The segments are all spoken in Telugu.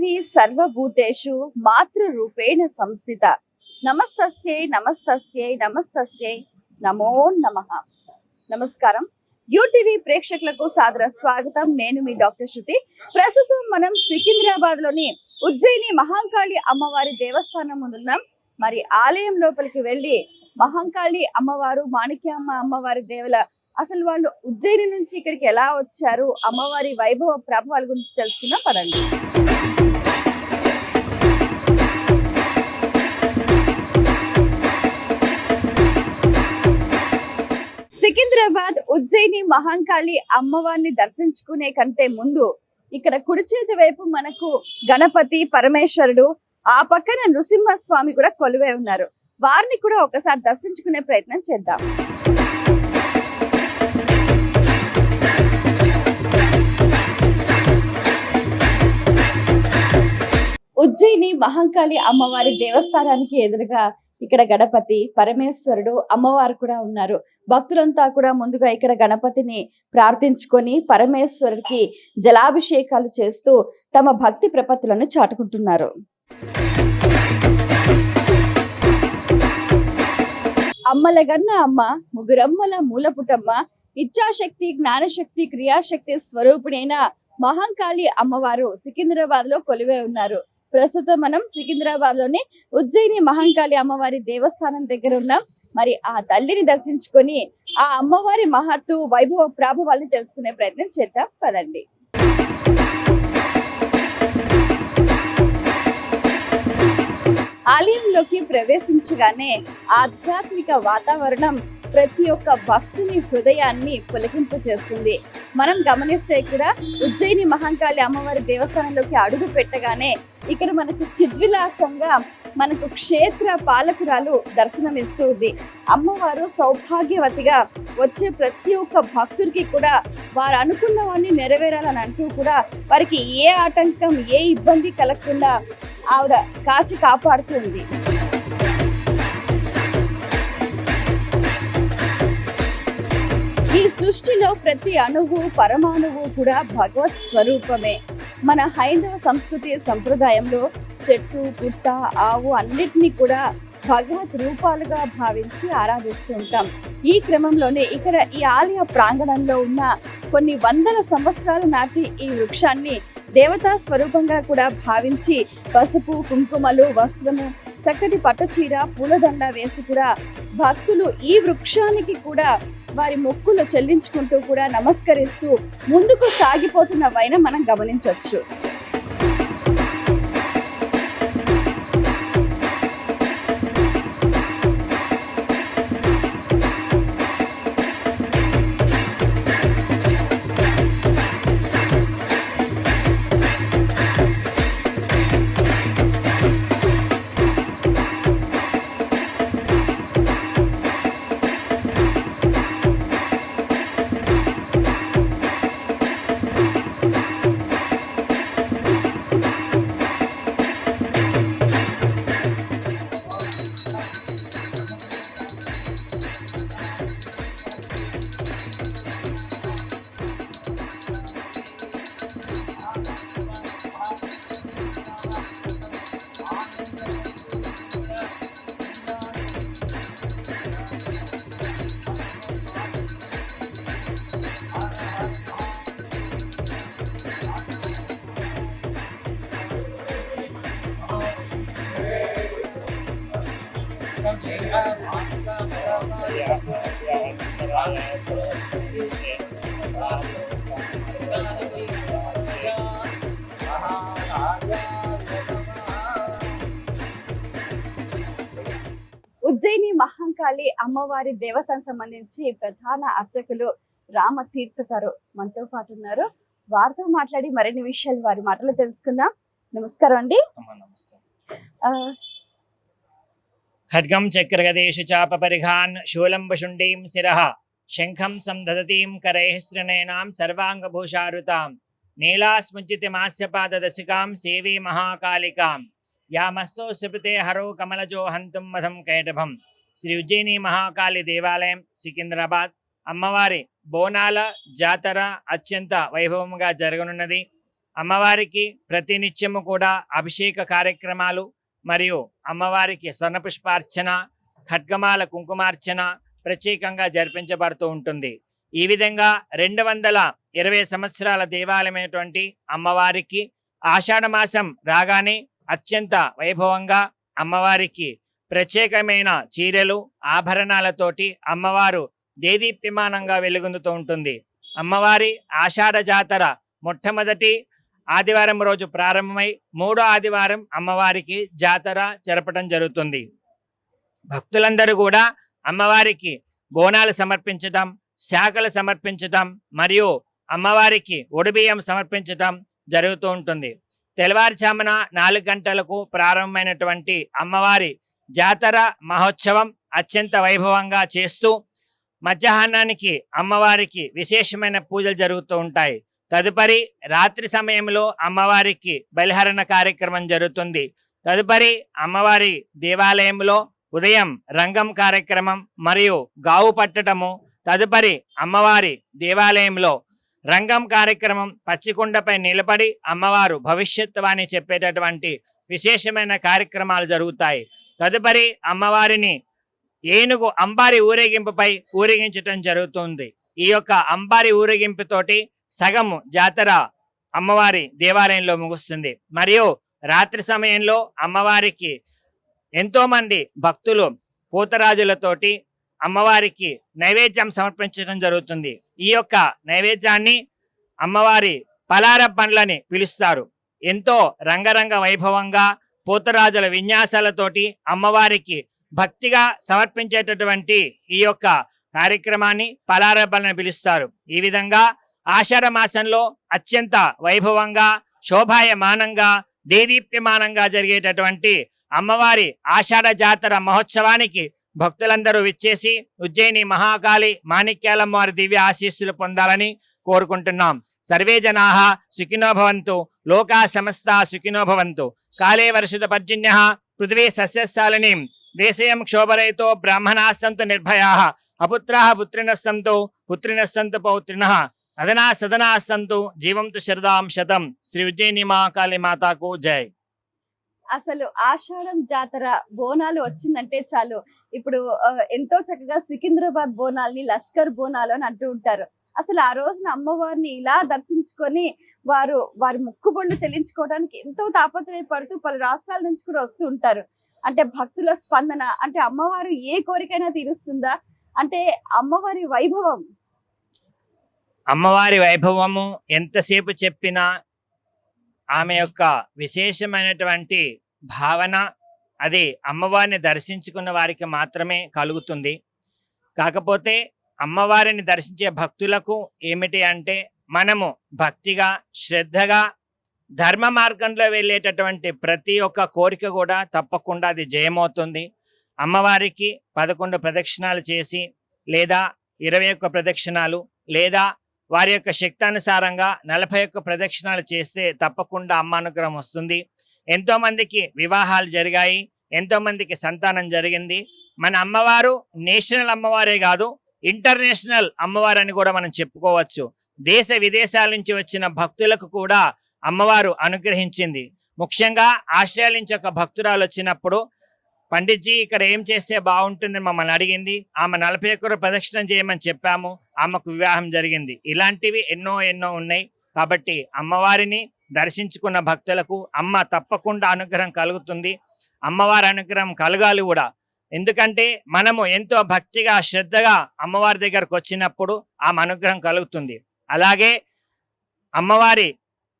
దేవి సర్వభూతేషు మాతృరూపేణ సంస్థిత. నమస్తస్యై నమస్తస్యై నమస్తస్యై నమో నమః. నమస్కారం. యూటీవీ ప్రేక్షకులకు సాదర స్వాగతం. నేను మీ డాక్టర్ శృతి. ప్రస్తుతం మనం సికింద్రాబాద్ లోని ఉజ్జయిని మహాంకాళి అమ్మవారి దేవస్థానం ముందున్నాం. మరి ఆలయం లోపలికి వెళ్ళి మహాంకాళి అమ్మవారు, మాణిక్యమ్మ అమ్మవారి దేవుల అసలు వాళ్ళు ఉజ్జయిని నుంచి ఇక్కడికి ఎలా వచ్చారు, అమ్మవారి వైభవ ప్రభావాల గురించి తెలుసుకుందాం పదండి. సికింద్రాబాద్ ఉజ్జయిని మహాంకాళి అమ్మవారిని దర్శించుకునే కంటే ముందు ఇక్కడ కుడి చేతి వైపు మనకు గణపతి, పరమేశ్వరుడు, ఆ పక్కన నృసింహస్వామి కూడా కొలువై ఉన్నారు. వారిని కూడా ఒకసారి దర్శించుకునే ప్రయత్నం చేద్దాం. ఉజ్జయిని మహాంకాళి అమ్మవారి దేవస్థానానికి ఎదురుగా ఇక్కడ గణపతి, పరమేశ్వరుడు, అమ్మవారు కూడా ఉన్నారు. భక్తులంతా కూడా ముందుగా ఇక్కడ గణపతిని ప్రార్థించుకొని పరమేశ్వరుడికి జలాభిషేకాలు చేస్తూ తమ భక్తి ప్రపత్తులను చాటుకుంటున్నారు. అమ్మలగన్న అమ్మ, ముగ్గురమ్మల మూలపుటమ్మ, ఇచ్ఛాశక్తి, జ్ఞానశక్తి, క్రియాశక్తి స్వరూపుడైన మహాంకాళి అమ్మవారు సికింద్రాబాద్ లో కొలువై ఉన్నారు. ప్రస్తుతం మనం సికింద్రాబాద్ లోని ఉజ్జయిని మహాంకాళి అమ్మవారి దేవస్థానం దగ్గర ఉన్నాం. మరి ఆ తల్లిని దర్శించుకొని ఆ అమ్మవారి మహత్తు, వైభవ ప్రాభవాల్ని తెలుసుకునే ప్రయత్నం చేద్దాం పదండి. ఆలయంలోకి ప్రవేశించగానే ఆధ్యాత్మిక వాతావరణం ప్రతి ఒక్క భక్తుని హృదయాన్ని పులకింపు చేస్తుంది. మనం గమనిస్తే ఇక్కడ ఉజ్జయిని మహాంకాళి అమ్మవారి దేవస్థానంలోకి అడుగు పెట్టగానే ఇక్కడ మనకు చిద్విలాసంగా మనకు క్షేత్ర పాలకురాలు దర్శనమిస్తుంది. అమ్మవారు సౌభాగ్యవతిగా వచ్చే ప్రతి ఒక్క భక్తుడికి కూడా వారు అనుకున్నవన్నీ నెరవేరాలని అంటూ కూడా వారికి ఏ ఆటంకం, ఏ ఇబ్బంది కలగకుండా ఆవిడ కాచి కాపాడుతుంది. ఈ సృష్టిలో ప్రతి అణువు, పరమాణువు కూడా భగవత్ స్వరూపమే. మన హైందవ సంస్కృతి సంప్రదాయంలో చెట్టు, పుట్ట, ఆవు అన్నిటినీ కూడా భగవత్ రూపాలుగా భావించి ఆరాధిస్తూ ఉంటాం. ఈ క్రమంలోనే ఇక్కడ ఈ ఆలయ ప్రాంగణంలో ఉన్న కొన్ని వందల సంవత్సరాల నాటి ఈ వృక్షాన్ని దేవతా స్వరూపంగా కూడా భావించి పసుపు, కుంకుమలు, వస్త్రము, చక్కటి పట్టుచీర, పూలదండ వేసి కూడా భక్తులు ఈ వృక్షానికి కూడా వారి మొక్కులు చెల్లించుకుంటూ కూడా నమస్కరిస్తూ ముందుకు సాగిపోతున్న వైన మనం గమనించవచ్చు. ఉజ్జయిని మహాంకాళి అమ్మవారి దేవస్థానం సంబంధించి ప్రధాన అర్చకులు రామతీర్థ గారు మనతో పాటు ఉన్నారు. వారితో మాట్లాడి మరిన్ని విషయాలు వారి మాటలు తెలుసుకుందాం. నమస్కారం అండి. ఖడ్గం చక్రగదేశ చాప పరిఘాన్ శూలం వశుండీం శిరః శంఖం సందదతీం కరైః శ్రీనయనాం సర్వాంగభూషారుతాం నీలాస్ముజ్జితమాస్యపాదదశికాం సేవే మహాకాళికాం యామస్తో సుప్రతే హరో కమలజో హంతుం మధం కైటభం. శ్రీ ఉజ్జయిని మహాకాళి దేవాలయం, సికింద్రాబాద్. అమ్మవారి బోనాల జాతర అత్యంత వైభవంగా జరగనున్నది. అమ్మవారికి ప్రతినిత్యము కూడా అభిషేక కార్యక్రమాలు మరియు అమ్మవారికి స్వర్ణ పుష్పార్చన, ఖడ్గమాల కుంకుమార్చన ప్రత్యేకంగా జరిపించబడుతూ ఉంటుంది. ఈ విధంగా 220 సంవత్సరాల దేవాలయమైనటువంటి అమ్మవారికి ఆషాఢ మాసం రాగానే అత్యంత వైభవంగా అమ్మవారికి ప్రత్యేకమైన చీరలు, ఆభరణాలతోటి అమ్మవారు దేదీప్యమానంగా వెలుగొందుతూ ఉంటుంది. అమ్మవారి ఆషాఢ జాతర మొట్టమొదటి ఆదివారం రోజు ప్రారంభమై 3వ ఆదివారం అమ్మవారికి జాతర జరపడం జరుగుతుంది. భక్తులందరూ కూడా అమ్మవారికి బోనాలు సమర్పించటం, శాఖలు సమర్పించటం మరియు అమ్మవారికి ఒడిబియ్యం సమర్పించటం జరుగుతూ ఉంటుంది. తెల్లవారుజామున 4 గంటలకు ప్రారంభమైనటువంటి అమ్మవారి జాతర మహోత్సవం అత్యంత వైభవంగా చేస్తూ మధ్యాహ్నానికి అమ్మవారికి విశేషమైన పూజలు జరుగుతూ ఉంటాయి. తదుపరి రాత్రి సమయంలో అమ్మవారికి బలిహరణ కార్యక్రమం జరుగుతుంది. తదుపరి అమ్మవారి దేవాలయంలో ఉదయం రంగం కార్యక్రమం మరియు గావు పట్టడము, తదుపరి అమ్మవారి దేవాలయంలో రంగం కార్యక్రమం పచ్చికొండపై నిలబడి అమ్మవారు భవిష్యత్తువాణి చెప్పేటటువంటి విశేషమైన కార్యక్రమాలు జరుగుతాయి. తదుపరి అమ్మవారిని ఏనుగు అంబారి ఊరేగింపుపై ఊరేగించటం జరుగుతుంది. ఈ యొక్క అంబారి ఊరేగింపుతోటి సగము జాతర అమ్మవారి దేవాలయంలో ముగుస్తుంది. మరియు రాత్రి సమయంలో అమ్మవారికి ఎంతో మంది భక్తులు పూతరాజులతోటి అమ్మవారికి నైవేద్యం సమర్పించడం జరుగుతుంది. ఈ యొక్క నైవేద్యాన్ని అమ్మవారి పలార పండ్లని పిలుస్తారు. ఎంతో రంగరంగ వైభవంగా పూతరాజుల విన్యాసాలతోటి అమ్మవారికి భక్తిగా సమర్పించేటటువంటి ఈ యొక్క కార్యక్రమాన్ని పలార పండ్లని పిలుస్తారు. ఈ విధంగా ఆషాఢ మాసంలో అత్యంత వైభవంగా శోభాయమానంగా దేదీప్యమానంగా జరిగేటటువంటి అమ్మవారి ఆషాఢ జాతర మహోత్సవానికి భక్తులందరూ విచ్చేసి ఉజ్జయిని మహాకాళి మాణిక్యాలమ్మ వారి దివ్య ఆశీస్సులు పొందాలని కోరుకుంటున్నాం. సర్వే జనాః సుఖినో భవంతు, లోకా సమస్తా సుఖినో భవంతు. కాలే వర్షిత పర్జన్యః పృథివీ సస్యశాలినీం దేశయం క్షోభరహితో బ్రాహ్మణాః సంతు నిర్భయాః అపుత్రాః పుత్రిణః సంతు పుత్రిణః సంతు పౌత్రిణః అదనా సదనా సంతు జీవంతు శరదాం శతం. శ్రీ ఉజ్జయిని మహాకాళి మాతాకు జై. అసలు ఆషాఢం జాతర బోనాలు వచ్చిందంటే చాలు ఇప్పుడు ఎంతో చక్కగా సికింద్రాబాద్ బోనాల్ని లష్కర్ బోనాలు అని అంటూ ఉంటారు. అసలు ఆ రోజున అమ్మవారిని ఇలా దర్శించుకొని వారి ముక్కుబొళ్ళు చెల్లించుకోవడానికి ఎంతో తాపత్రయపడుతూ పలు రాష్ట్రాల నుంచి కూడా వస్తూ ఉంటారు. అంటే భక్తుల స్పందన, అంటే అమ్మవారు ఏ కోరికైనా తీరుస్తుందా, అంటే అమ్మవారి వైభవం, అమ్మవారి వైభవము ఎంతసేపు చెప్పినా ఆమె యొక్క విశేషమైనటువంటి భావన అది అమ్మవారిని దర్శించుకున్న వారికి మాత్రమే కలుగుతుంది. కాకపోతే అమ్మవారిని దర్శించే భక్తులకు ఏమిటి అంటే మనము భక్తిగా శ్రద్ధగా ధర్మ మార్గంలో వెళ్ళేటటువంటి ప్రతి ఒక్క కోరిక కూడా తప్పకుండా అది జయమవుతుంది. అమ్మవారికి 11 ప్రదక్షిణాలు చేసి లేదా 21 ప్రదక్షిణాలు లేదా వారి యొక్క శక్తానుసారంగా 41 ప్రదక్షిణాలు చేస్తే తప్పకుండా అమ్మ అనుగ్రహం వస్తుంది. ఎంతోమందికి వివాహాలు జరిగాయి, ఎంతోమందికి సంతానం జరిగింది. మన అమ్మవారు నేషనల్ అమ్మవారే కాదు, ఇంటర్నేషనల్ అమ్మవారు అని కూడా మనం చెప్పుకోవచ్చు. దేశ విదేశాల నుంచి వచ్చిన భక్తులకు కూడా అమ్మవారు అనుగ్రహించింది. ముఖ్యంగా ఆస్ట్రేలియా నుంచి ఒక భక్తురాలు వచ్చినప్పుడు పండిట్జీ ఇక్కడ ఏం చేస్తే బాగుంటుందని మమ్మల్ని అడిగింది. ఆమె 41 ప్రదక్షిణం చేయమని చెప్పాము, ఆమెకు వివాహం జరిగింది. ఇలాంటివి ఎన్నో ఎన్నో ఉన్నాయి. కాబట్టి అమ్మవారిని దర్శించుకున్న భక్తులకు అమ్మ తప్పకుండా అనుగ్రహం కలుగుతుంది. అమ్మవారి అనుగ్రహం కలగాలి కూడా. ఎందుకంటే మనము ఎంతో భక్తిగా శ్రద్ధగా అమ్మవారి దగ్గరకు వచ్చినప్పుడు ఆమె అనుగ్రహం కలుగుతుంది. అలాగే అమ్మవారి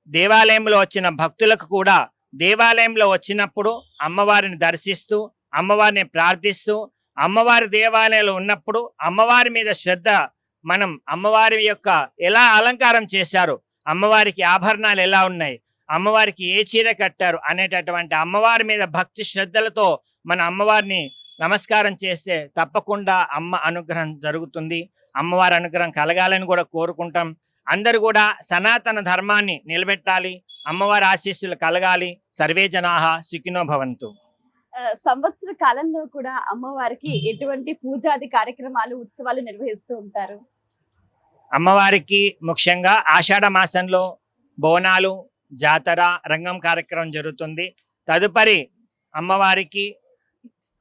దేవాలయంలో వచ్చిన భక్తులకు కూడా దేవాలయంలో వచ్చినప్పుడు అమ్మవారిని దర్శిస్తూ అమ్మవారిని ప్రార్థిస్తూ అమ్మవారి దేవాలయంలో ఉన్నప్పుడు అమ్మవారి మీద శ్రద్ధ, మనం అమ్మవారి యొక్క ఎలా అలంకారం చేశారు, అమ్మవారికి ఆభరణాలు ఎలా ఉన్నాయి, అమ్మవారికి ఏ చీర కట్టారు అనేటటువంటి అమ్మవారి మీద భక్తి శ్రద్ధలతో మన అమ్మవారిని నమస్కారం చేస్తే తప్పకుండా అమ్మ అనుగ్రహం జరుగుతుంది. అమ్మవారి అనుగ్రహం కలగాలని కూడా కోరుకుంటాం. అందరూ కూడా సనాతన ధర్మాన్ని నిలబెట్టాలి, అమ్మవారి ఆశీస్సులు కలగాలి. సర్వే జనాః సుఖినో భవంతు. సంవత్సర కాలంలో కూడా అమ్మవారికి ఎటువంటి పూజాది కార్యక్రమాలు ఉత్సవాలు నిర్వహిస్తూ ఉంటారు? అమ్మవారికి ముఖ్యంగా ఆషాఢ మాసంలో బోనాలు జాతర రంగం కార్యక్రమం జరుగుతుంది. తదుపరి అమ్మవారికి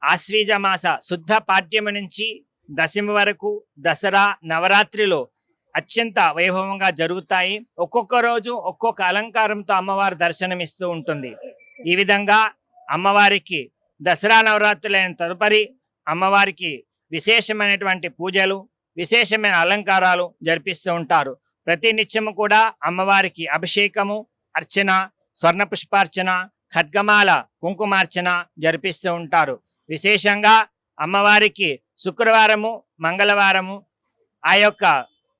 ఆశ్వీజ మాస శుద్ధ పాఠ్యము నుంచి దశమి వరకు దసరా నవరాత్రిలో అత్యంత వైభవంగా జరుగుతాయి. ఒక్కొక్క రోజు ఒక్కొక్క అలంకారంతో అమ్మవారు దర్శనమిస్తూ ఉంటుంది. ఈ విధంగా అమ్మవారికి దసరా నవరాత్రులైన తదుపరి అమ్మవారికి విశేషమైనటువంటి పూజలు, విశేషమైన అలంకారాలు జరిపిస్తూ ఉంటారు. ప్రతి నిత్యము కూడా అమ్మవారికి అభిషేకము, అర్చన, స్వర్ణ పుష్పార్చన, ఖడ్గమాల, కుంకుమార్చన జరిపిస్తూ ఉంటారు. విశేషంగా అమ్మవారికి శుక్రవారము, మంగళవారము ఆ యొక్క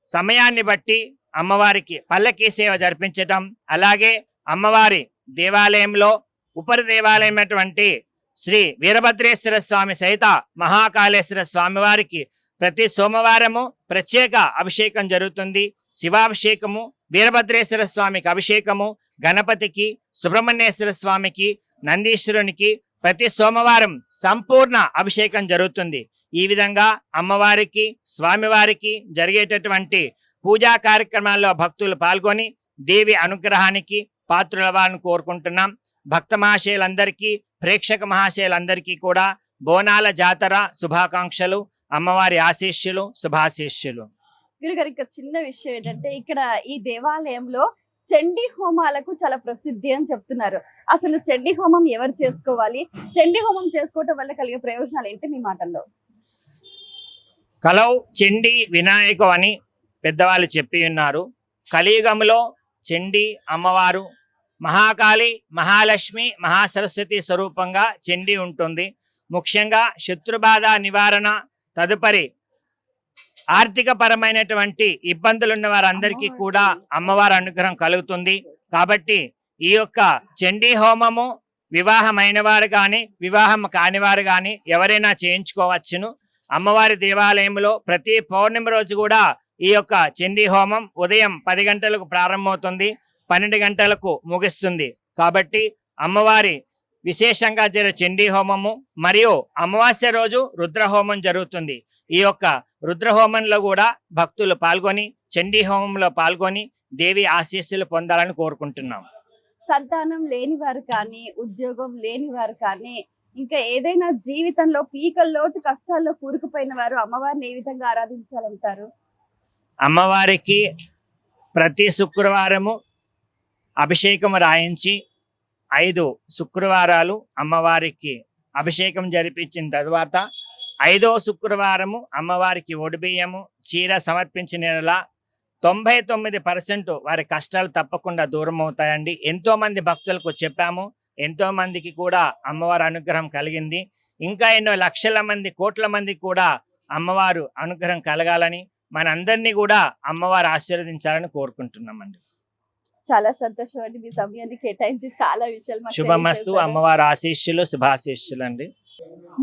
సమయాన్ని బట్టి అమ్మవారికి పల్లకీ సేవ జరిపించటం, అలాగే అమ్మవారి దేవాలయంలో ఉపరి దేవాలయమైనటువంటి శ్రీ వీరభద్రేశ్వర స్వామి సహిత మహాకాళేశ్వర స్వామి వారికి ప్రతి సోమవారము ప్రత్యేక అభిషేకం జరుగుతుంది. శివాభిషేకము, వీరభద్రేశ్వర స్వామికి అభిషేకము, గణపతికి, సుబ్రహ్మణ్యేశ్వర స్వామికి, నందీశ్వరునికి ప్రతి సోమవారం సంపూర్ణ అభిషేకం జరుగుతుంది. ఈ విధంగా అమ్మవారికి, స్వామివారికి జరిగేటటువంటి పూజా కార్యక్రమాల్లో భక్తులు పాల్గొని దేవి అనుగ్రహానికి పాత్రులవ్వాలని కోరుకుంటున్నాం. భక్త మహాశయులందరికీ, ప్రేక్షక మహాశయులందరికీ కూడా బోనాల జాతర శుభాకాంక్షలు, అమ్మవారి ఆశీస్సులు, శుభాశీస్సులు. గురుగారు, ఇక్కడ చిన్న విషయం ఏంటంటే ఇక్కడ ఈ దేవాలయంలో చండీ హోమాలకు చాలా ప్రసిద్ధి అని చెప్తున్నారు. అసలు చండీ హోమం ఎవరు చేసుకోవాలి, చండీ హోమం చేసుకోవటం వల్ల కలిగే ప్రయోజనాలు ఏంటి మీ మాటల్లో? కలౌ చండీ వినాయకు అని పెద్దవాళ్ళు చెప్పి ఉన్నారు. కలియుగంలో చండీ అమ్మవారు మహాకాళి, మహాలక్ష్మి, మహాసరస్వతి స్వరూపంగా చండీ ఉంటుంది. ముఖ్యంగా శత్రుబాధ నివారణ, తదుపరి ఆర్థిక పరమైనటువంటి ఇబ్బందులు ఉన్న వారందరికీ కూడా అమ్మవారి అనుగ్రహం కలుగుతుంది. కాబట్టి ఈ యొక్క చండీ హోమము వివాహమైన వారు కానీ, వివాహం కానివారు కానీ ఎవరైనా చేయించుకోవచ్చును. అమ్మవారి దేవాలయంలో ప్రతి పౌర్ణమి రోజు కూడా ఈ యొక్క చండీ హోమం ఉదయం 10 గంటలకు ప్రారంభమవుతుంది, 12 గంటలకు ముగిస్తుంది. కాబట్టి అమ్మవారి విశేషంగా జరిగే చండీ హోమము మరియు అమావాస్య రోజు రుద్రహోమం జరుగుతుంది. ఈ యొక్క రుద్రహోమంలో కూడా భక్తులు పాల్గొని చండీ హోమంలో పాల్గొని దేవి ఆశీస్సులు పొందాలని కోరుకుంటున్నాం. సంతానం లేని వారు కానీ, ఉద్యోగం లేని వారు కానీ, ఇంకా ఏదైనా జీవితంలో పీకల్లోతు కష్టాల్లో కూరుకుపోయిన వారు అమ్మవారిని ఏ విధంగా ఆరాధించాలంటారు? అమ్మవారికి ప్రతి శుక్రవారము అభిషేకం రాయించి 5 శుక్రవారాలు అమ్మవారికి అభిషేకం జరిపించిన తర్వాత 5వ శుక్రవారము అమ్మవారికి ఒడిబియ్యము, చీర సమర్పించిన 99% వారి కష్టాలు తప్పకుండా దూరం అవుతాయండి. ఎంతో మంది భక్తులకు చెప్పాము, ఎంతో మందికి కూడా అమ్మవారి అనుగ్రహం కలిగింది. ఇంకా ఎన్నో లక్షల మంది, కోట్ల మంది కూడా అమ్మవారు అనుగ్రహం కలగాలని, మనందరినీ కూడా అమ్మవారు ఆశీర్వదించాలని కోరుకుంటున్నామండి. చాలా సంతోషం అండి, మీ సమయాన్ని కేటాయించి చాలా విషయాలు మాకు శుభమస్తు. తెలియజేశారు. అమ్మవారి ఆశీస్సులు, శుభాశీస్సులు అండి.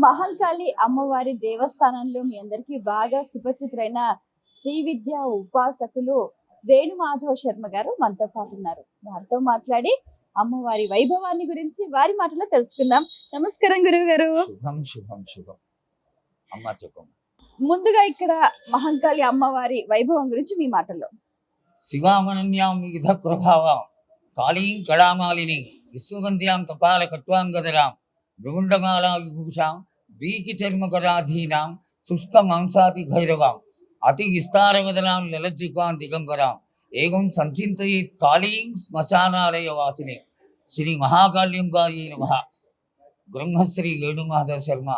మహంకాళి అమ్మవారి దేవస్థానంలో మీ అందరికీ బాగా సుపరిచితులైన శ్రీ విద్యా ఉపాసకులు వేణుమాధవ్ శర్మ గారు మనతో పాటు ఉన్నారు. వారితో మాట్లాడి అమ్మవారి వైభవాన్ని గురించి వారి మాటలో తెలుసుకుందాం. నమస్కారం గురువు గారు. శుభం శుభం శుభం. అమ్మ చెప్పమ్మ. ముందుగా ఇక్కడ మహంకాళి అమ్మవారి వైభవం గురించి మీ మాటల్లో. శివామనన్యాం వివిధ ప్రభావాం కాళీం కళామాలిని విశ్వవంద్యాం కపాల కట్వాంగదరాం భృగుండమాలా విభూషాం దీకి చర్మకరాధీనాం శుష్క మాంసాతి భైరవాం అతి విస్తారవదనాం లలజ్జికాం దిగంబరాం ఏకం సంచింతయేత్ కాళీం శ్మశానాలయ వాసిని శ్రీ మహాకాళ్యంగాయే నమః. బ్రహ్మశ్రీ వేణుమాధవ శర్మ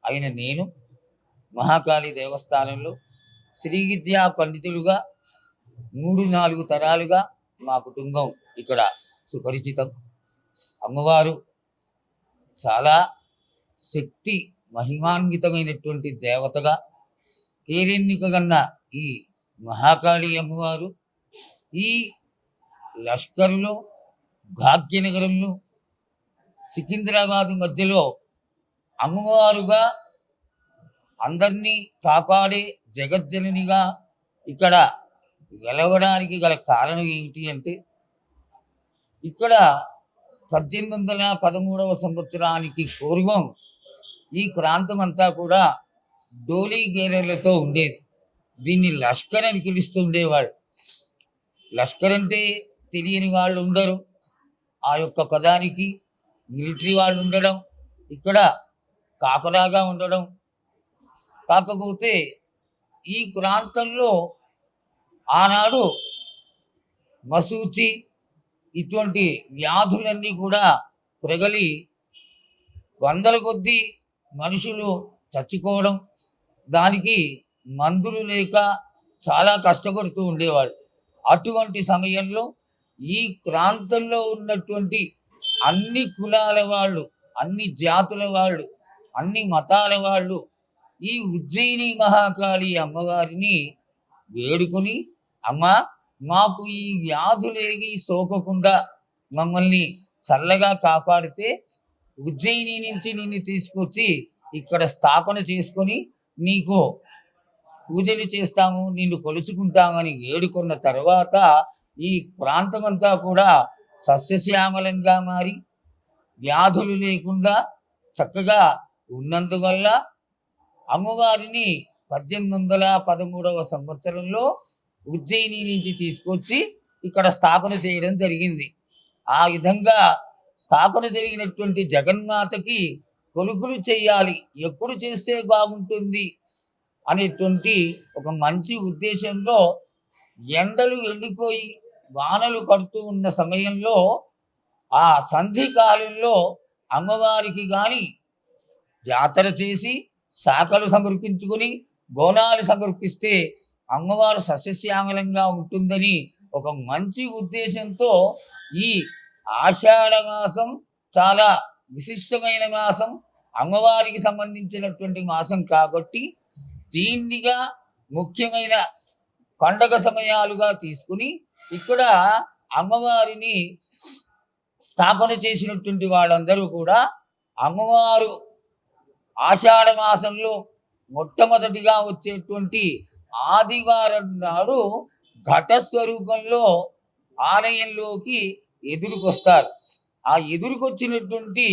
అయిన నేను మహాకాళి దేవస్థానంలో శ్రీ విద్యా పండితులుగా 3-4 తరాలుగా మా కుటుంబం ఇక్కడ సుపరిచితం. అమ్మవారు చాలా శక్తి మహిమాన్వితమైనటువంటి దేవతగా కేరెన్నికగన్న ఈ మహాకాళి అమ్మవారు ఈ లష్కర్లో, భాగ్యనగరంలో, సికింద్రాబాద్ మధ్యలో అమ్మవారుగా అందరినీ కాపాడే జగజ్జననిగా ఇక్కడ గెలవడానికి గల కారణం ఏమిటి అంటే, ఇక్కడ 1813వ సంవత్సరానికి పూర్వం ఈ ప్రాంతం అంతా కూడా డోలీ గేరెలతో ఉండేది. దీన్ని లష్కర్ అని పిలుస్తుండేవాడు. లష్కర్ అంటే తెలియని వాళ్ళు ఉండరు. ఆ యొక్క పదానికి మిలిటరీ వాళ్ళు ఉండడం, ఇక్కడ కాపలాగా ఉండడం. కాకపోతే ఈ ప్రాంతంలో ఆనాడు మసూచి ఇటువంటి వ్యాధులన్నీ కూడా ప్రగలి వందల కొద్దీ మనుషులు చచ్చిపోవడం, దానికి మందులు లేక చాలా కష్టపడుతూ ఉండేవాళ్ళు. అటువంటి సమయంలో ఈ ప్రాంతంలో ఉన్నటువంటి అన్ని కులాల వాళ్ళు, అన్ని జాతుల వాళ్ళు, అన్ని మతాల వాళ్ళు ఈ ఉజ్జయిని మహాకాళి అమ్మవారిని వేడుకొని, అమ్మ మాకు ఈ వ్యాధులేవి సోకకుండా మమ్మల్ని చల్లగా కాపాడితే ఉజ్జయిని నుంచి నిన్ను తీసుకొచ్చి ఇక్కడ స్థాపన చేసుకొని నీకు పూజలు చేస్తాము, నిన్ను కొలుచుకుంటామని వేడుకున్న తర్వాత ఈ ప్రాంతమంతా కూడా సస్యశ్యామలంగా మారి వ్యాధులు లేకుండా చక్కగా ఉన్నందువల్ల అమ్మవారిని 1813వ సంవత్సరంలో ఉజ్జయిని నుంచి తీసుకొచ్చి ఇక్కడ స్థాపన చేయడం జరిగింది. ఆ విధంగా స్థాపన జరిగినటువంటి జగన్మాతకి కొలుపులు చేయాలి, ఎప్పుడు చేస్తే బాగుంటుంది అనేటువంటి ఒక మంచి ఉద్దేశంలో ఎండలు వెళ్ళిపోయి వానలు పడుతూ ఉన్న సమయంలో ఆ సంధి కాలంలో అమ్మవారికి కానీ జాతర చేసి శాఖలు సమర్పించుకుని బోనాలు సమర్పిస్తే అమ్మవారు సస్యశ్యామలంగా ఉంటుందని ఒక మంచి ఉద్దేశంతో ఈ ఆషాఢ మాసం చాలా విశిష్టమైన మాసం, అమ్మవారికి సంబంధించినటువంటి మాసం కాబట్టి దీనిగా ముఖ్యమైన పండగ సమయాలుగా తీసుకుని ఇక్కడ అమ్మవారిని స్థాపన చేసినటువంటి వాళ్ళందరూ కూడా అమ్మవారు ఆషాఢ మాసంలో మొట్టమొదటిగా వచ్చేటువంటి ఆదివారం నాడు ఘట స్వరూపంలో ఆలయంలోకి ఎదురుకొస్తారు. ఆ ఎదురుకొచ్చినటువంటి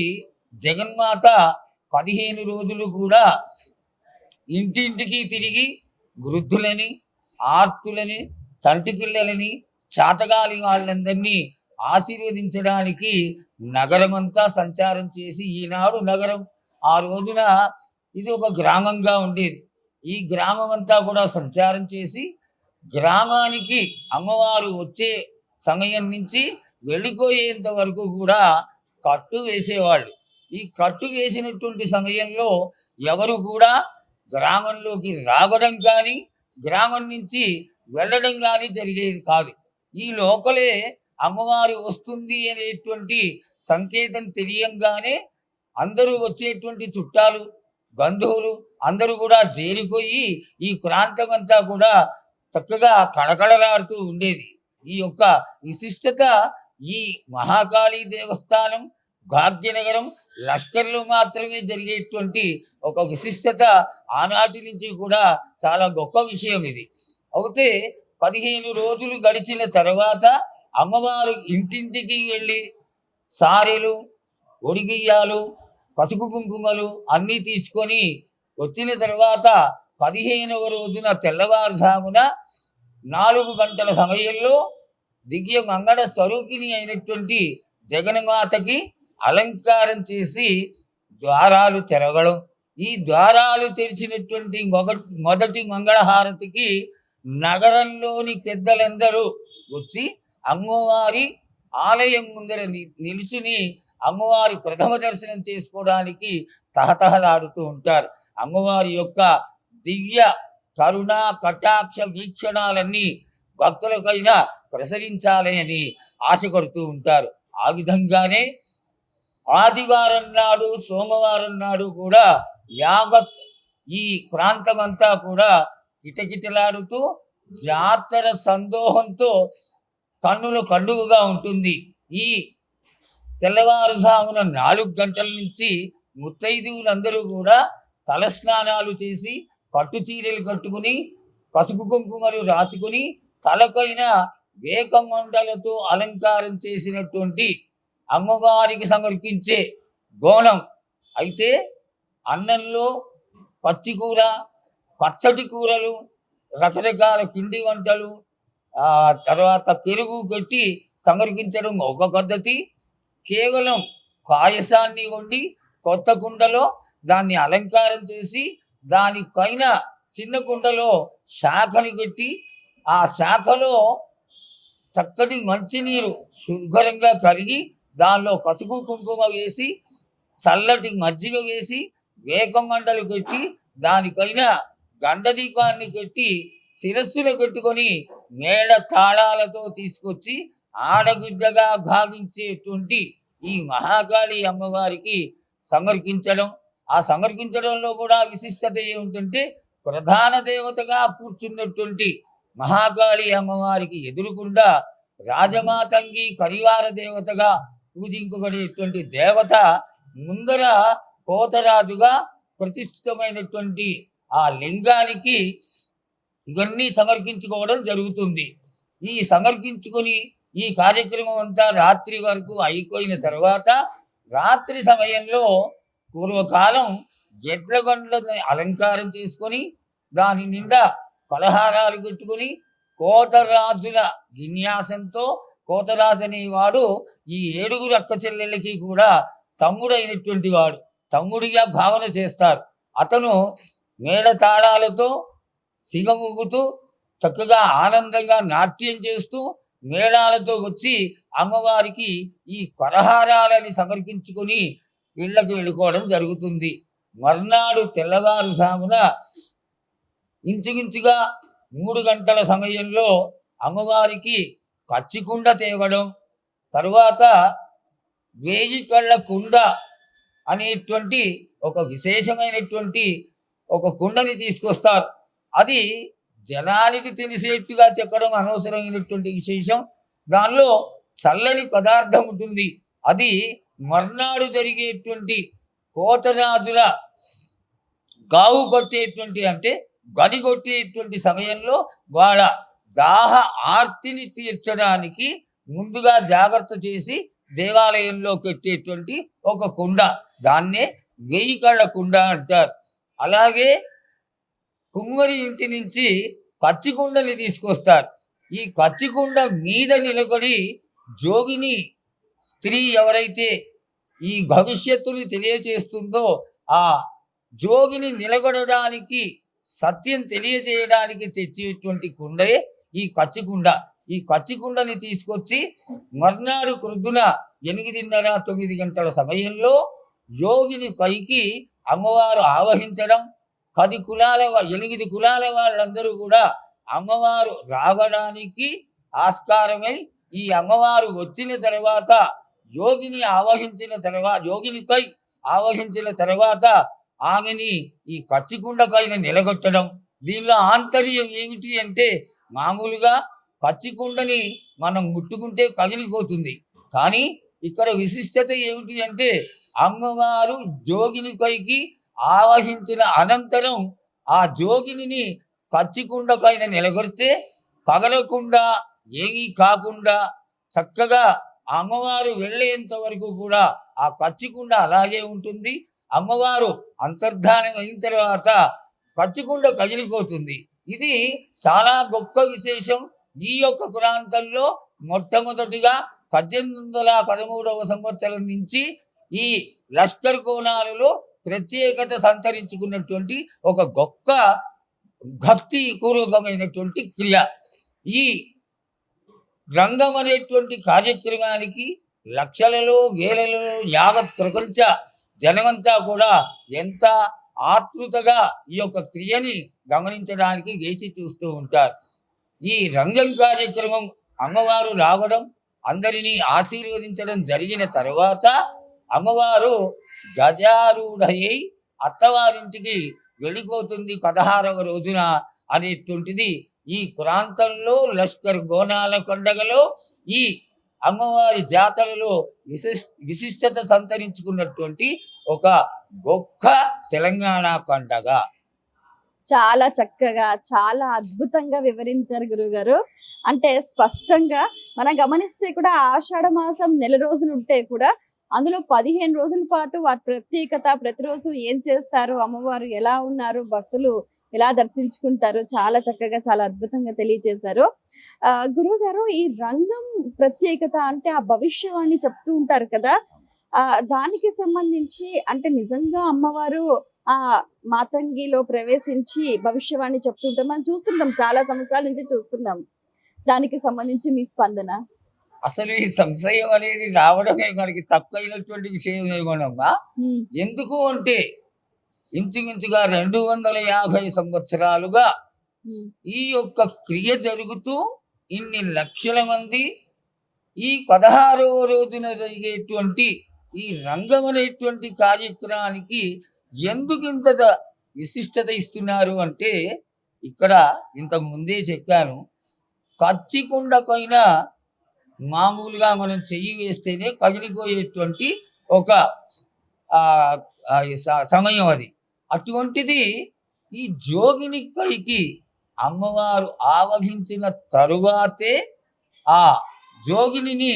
జగన్మాత 15 రోజులు కూడా ఇంటింటికి తిరిగి వృద్ధులని, ఆర్తులని, తంటిపిల్లలని, చాతగాలి వాళ్ళందరినీ ఆశీర్వదించడానికి నగరమంతా సంచారం చేసి, ఈనాడు నగరం ఆ రోజున ఇది ఒక గ్రామంగా ఉండేది. ఈ గ్రామం అంతా కూడా సంచారం చేసి గ్రామానికి అమ్మవారు వచ్చే సమయం నుంచి వెళ్ళిపోయేంత వరకు కూడా కట్టు వేసేవాళ్ళు. ఈ కట్టు వేసినటువంటి సమయంలో ఎవరు కూడా గ్రామంలోకి రావడం కానీ గ్రామం నుంచి వెళ్ళడం కానీ జరిగేది కాదు. ఈ లోపలే అమ్మవారు వస్తుంది అనేటువంటి సంకేతం తెలియంగానే అందరూ వచ్చేటువంటి చుట్టాలు, బంధువులు అందరూ కూడా చేరిపోయి ఈ ప్రాంతం అంతా కూడా చక్కగా కళకళలాడుతూ ఉండేది. ఈ యొక్క విశిష్టత ఈ మహాకాళీ దేవస్థానం, భాగ్యనగరం, లష్కర్లో మాత్రమే జరిగేటువంటి ఒక విశిష్టత ఆనాటి నుంచి కూడా చాలా గొప్ప విషయం ఇది. అయితే 15 రోజులు గడిచిన తర్వాత అమ్మవారు ఇంటింటికి వెళ్ళి సారెలు, ఒడిగియ్యాలు, పసుపు కుంకుమలు అన్నీ తీసుకొని వచ్చిన తర్వాత 15వ రోజున తెల్లవారుజామున 4 గంటల సమయంలో దివ్య మంగళ స్వరూపిణి అయినటువంటి జగన్మాతకి అలంకారం చేసి ద్వారాలు తెరవడం. ఈ ద్వారాలు తెరిచినటువంటి మొదటి మంగళహారతికి నగరంలోని పెద్దలందరూ వచ్చి అమ్మవారి ఆలయం ముందర నిలుచుని అమ్మవారి ప్రథమ దర్శనం చేసుకోవడానికి తహతహలాడుతూ ఉంటారు. అమ్మవారి యొక్క దివ్య కరుణ కటాక్ష వీక్షణాలన్నీ భక్తులకైనా ప్రసరించాలని ఆశ కొడుతూ ఉంటారు. ఆ విధంగానే ఆదివారం నాడు, సోమవారం నాడు కూడా యావత్ ఈ ప్రాంతమంతా కూడా కిటకిటలాడుతూ జాతర సందోహంతో కన్నుల కండువుగా ఉంటుంది. ఈ తెల్లవారుజామున 4 గంటల నుంచి ముత్తైదువులందరూ కూడా తలస్నానాలు చేసి పట్టు చీరలు కట్టుకుని పసుపు కుంకుమలు రాసుకుని తలపైన వేకమండలతో అలంకారం చేసినటువంటి అమ్మవారికి సమర్పించే గోణం అయితే అన్నంలో పచ్చి కూర, పచ్చటి కూరలు, రకరకాల పిండి వంటలు, తర్వాత పెరుగు పెట్టి సమర్పించడం ఒక పద్ధతి. కేవలం పాయసాన్ని వండి కొత్త కుండలో దాన్ని అలంకారం చేసి దానిపైన చిన్న కుండలో శాఖని పెట్టి ఆ శాఖలో చక్కటి మంచినీరు శుభ్రంగా కడిగి దానిలో పసుపు కుంకుమ వేసి చల్లటి మజ్జిగ వేసి వేకం మంటలు పెట్టి దానిపైన గండదీపాన్ని పెట్టి శిరస్సును పెట్టుకొని మేడ తాళాలతో తీసుకొచ్చి ఆడబిడ్డగా భావించేటువంటి ఈ మహాకాళి అమ్మవారికి సమర్పించడం. ఆ సమర్పించడంలో కూడా విశిష్టత ఏమిటంటే ప్రధాన దేవతగా కూర్చున్నటువంటి మహాకాళి అమ్మవారికి ఎదురుకుండా రాజమాతంగి పరివార దేవతగా పూజింపబడేటువంటి దేవత ముందర కోతరాజుగా ప్రతిష్ఠితమైనటువంటి ఆ లింగానికి ఇవన్నీ సమర్పించుకోవడం జరుగుతుంది. ఈ సమర్పించుకొని ఈ కార్యక్రమం అంతా రాత్రి వరకు అయిపోయిన తర్వాత రాత్రి సమయంలో పూర్వకాలం ఎడ్ల బండ్లను అలంకారం చేసుకొని దాని నిండా పలహారాలు పెట్టుకుని కోతరాజుల విన్యాసంతో, కోతరాజు అనేవాడు ఈ 7 అక్క చెల్లెళ్ళకి కూడా తమ్ముడైనటువంటి వాడు, తమ్ముడిగా భావన చేస్తారు. అతను మేళ తాళాలతో సిగముగుతూ చక్కగా ఆనందంగా నాట్యం చేస్తూ మేళాలతో వచ్చి అమ్మవారికి ఈ పలహారాలని సమర్పించుకొని ఇళ్లకు వెళ్ళుకోవడం జరుగుతుంది. మర్నాడు తెల్లవారుజామున ఇంచుమించుగా 3 గంటల సమయంలో అమ్మవారికి పచ్చికుండ తేవడం, తరువాత 1000 కళ్ళ కుండ అనేటువంటి ఒక విశేషమైనటువంటి ఒక కుండని తీసుకొస్తారు. అది జనానికి తెలిసేట్టుగా చెక్కడం అనవసరమైనటువంటి విశేషం. దానిలో చల్లని పదార్థం ఉంటుంది. అది మర్నాడు జరిగేటువంటి కోతరాజుల గావు కొట్టేటువంటి అంటే గడి కొట్టేటువంటి సమయంలో వాళ్ళ దాహ ఆర్తిని తీర్చడానికి ముందుగా జాగ్రత్త చేసి దేవాలయంలో పెట్టేటువంటి ఒక కుండ, దాన్నే 1000 కళ్ళ కుండ అంటారు. అలాగే కుమ్మరి ఇంటి నుంచి పచ్చికుండని తీసుకొస్తారు. ఈ పచ్చికుండ మీద నిలబడి జోగిని స్త్రీ ఎవరైతే ఈ భవిష్యత్తుని తెలియజేస్తుందో ఆ జోగిని నిలబడడానికి, సత్యం తెలియజేయడానికి తెచ్చేటువంటి కుండే ఈ పచ్చికుండ. ఈ పచ్చికుండని తీసుకొచ్చి మర్నాడు ప్రొద్దున 8:30-9 గంటల సమయంలో యోగిని పైకి అమ్మవారు ఆవహించడం. 8 కులాల వాళ్ళందరూ కూడా అమ్మవారు రావడానికి ఆస్కారమై ఈ అమ్మవారు వచ్చిన తర్వాత యోగినిపై ఆవహించిన తర్వాత ఆమెని ఈ పచ్చికుండపైన నిలగొట్టడం. దీనిలో ఆంతర్యం ఏమిటి అంటే మామూలుగా పచ్చికుండని మనం ముట్టుకుంటే పగిలిపోతుంది. కానీ ఇక్కడ విశిష్టత ఏమిటి అంటే అమ్మవారు జోగినిపైకి ఆవహించిన అనంతరం ఆ జోగిని పచ్చికుండపైన నిలగొడితే పగలకుండా ఏమీ కాకుండా చక్కగా అమ్మవారు వెళ్ళేంత వరకు కూడా ఆ పచ్చికుండ అలాగే ఉంటుంది. అమ్మవారు అంతర్ధానం అయిన తర్వాత పచ్చికుండ కదిలిపోతుంది. ఇది చాలా గొప్ప విశేషం. ఈ యొక్క ప్రాంతంలో మొట్టమొదటిగా 1813వ సంవత్సరం నుంచి ఈ లష్కర్ కోనాలలో ప్రత్యేకత సంతరించుకున్నటువంటి ఒక గొప్ప భక్తి పూర్వకమైనటువంటి క్రియ. ఈ రంగం అనేటువంటి కార్యక్రమానికి లక్షలలో వేలలో యావత్ ప్రపంచ జనమంతా కూడా ఎంత ఆతృతగా ఈ యొక్క క్రియని గమనించడానికి వేచి చూస్తూ ఉంటారు. ఈ రంగం కార్యక్రమం అమ్మవారు రావడం, అందరినీ ఆశీర్వదించడం జరిగిన తర్వాత అమ్మవారు గజారూఢయ్యి అత్తవారింటికి వెళ్ళిపోతుంది 16వ రోజున అనేటువంటిది ఈ ప్రాంతంలో లష్కర్ గోనాల పండగలో ఈ అమ్మవారి జాతరలో విశిష్టత సంతరించుకున్నటువంటి ఒక గొప్ప తెలంగాణ పండగ. చాలా చక్కగా, చాలా అద్భుతంగా వివరించారు గురుగారు. అంటే స్పష్టంగా మనం గమనిస్తే కూడా ఆషాఢ మాసం 1 రోజులు ఉంటే కూడా అందులో 15 రోజుల పాటు వాటి ప్రత్యేకత, ప్రతిరోజు ఏం చేస్తారు, అమ్మవారు ఎలా ఉన్నారు, భక్తులు ఎలా దర్శించుకుంటారో చాలా చక్కగా, చాలా అద్భుతంగా తెలియజేశారు. గురువు గారు, ఈ రంగం ప్రత్యేకత అంటే ఆ భవిష్యవాణి చెప్తూ ఉంటారు కదా! దానికి సంబంధించి అంటే నిజంగా అమ్మవారు ఆ మాతంగిలో ప్రవేశించి భవిష్యవాణి చెప్తుంటాం. మనం చూస్తుంటాం, చాలా సంవత్సరాల నుంచి చూస్తున్నాం. దానికి సంబంధించి మీ స్పందన? అసలు ఈ సంశయం అనేది రావడమే మనకి తక్కువైనటువంటి విషయం ఏమోనమ్మా. హ్మ్. ఎందుకు అంటే ఇంచుమించుగా 250 సంవత్సరాలుగా హ్మ్. ఈ యొక్క క్రియ జరుగుతూ ఇన్ని లక్షల మంది ఈ 16వ రోజున జరిగేటువంటి ఈ రంగం అనేటువంటి కార్యక్రమానికి ఎందుకు ఇంత విశిష్టత ఇస్తున్నారు అంటే, ఇక్కడ ఇంతకు ముందే చెప్పాను, కచ్చికుండకైనా మామూలుగా మనం చెయ్యి వేస్తేనే కదిలిపోయేటువంటి ఒక ఆ, సమయం అది. అటువంటిది ఈ జోగిని పైకి అమ్మవారు ఆవహించిన తరువాతే ఆ జోగిని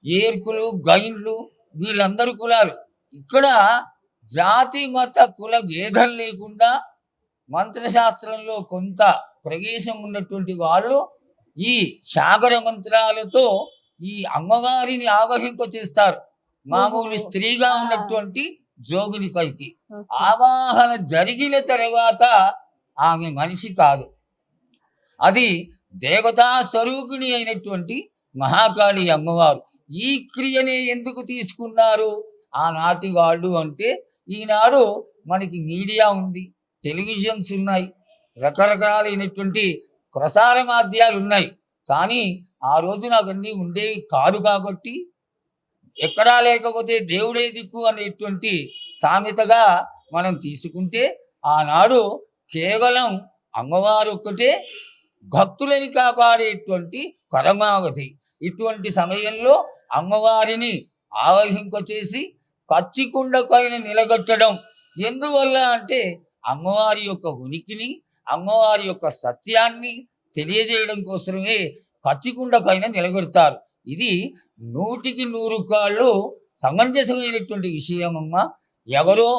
ఏర్కులు గైన్లు వీళ్ళందరూ కులాలు ఇక్కడ జాతి మత కుల భేదం లేకుండా మంత్రశాస్త్రంలో కొంత ప్రవేశం ఉన్నటువంటి వాళ్ళు ఈ సాగర మంత్రాలతో ఈ అమ్మవారిని ఆవహింప చేస్తారు. మామూలు స్త్రీగా ఉన్నటువంటి జోగిని పైకి ఓకే. ఆవాహన జరిగిన తర్వాత ఆమె మనిషి కాదు, అది దేవతా స్వరూపిణి అయినటువంటి మహాకాళి అమ్మవారు. ఈ క్రియనే ఎందుకు తీసుకున్నారు ఆనాటి వాళ్ళు అంటే, ఈనాడు మనకి మీడియా ఉంది, టెలివిజన్స్ ఉన్నాయి, రకరకాలైనటువంటి ప్రసార మాధ్యాలు ఉన్నాయి. కానీ ఆ రోజున అవన్నీ ఉండేవి కాదు. కాబట్టి ఎక్కడా లేకపోతే దేవుడే దిక్కు అనేటువంటి సామెతగా మనం తీసుకుంటే, ఆనాడు కేవలం అమ్మవారు ఒక్కటే భక్తులని కాపాడేటువంటి పరమావధి. ఇటువంటి సమయంలో అమ్మవారిని ఆవహింపచేసి కచ్చికుండపైన నిలగొట్టడం ఎందువల్ల అంటే, అమ్మవారి యొక్క ఉనికిని, అమ్మవారి యొక్క సత్యాన్ని తెలియజేయడం కోసమే కచ్చికుండపైన నిలబెడతారు. ఇది 100కి 100 కాళ్ళు సమంజసమైనటువంటి విషయం అమ్మ. ఎవరో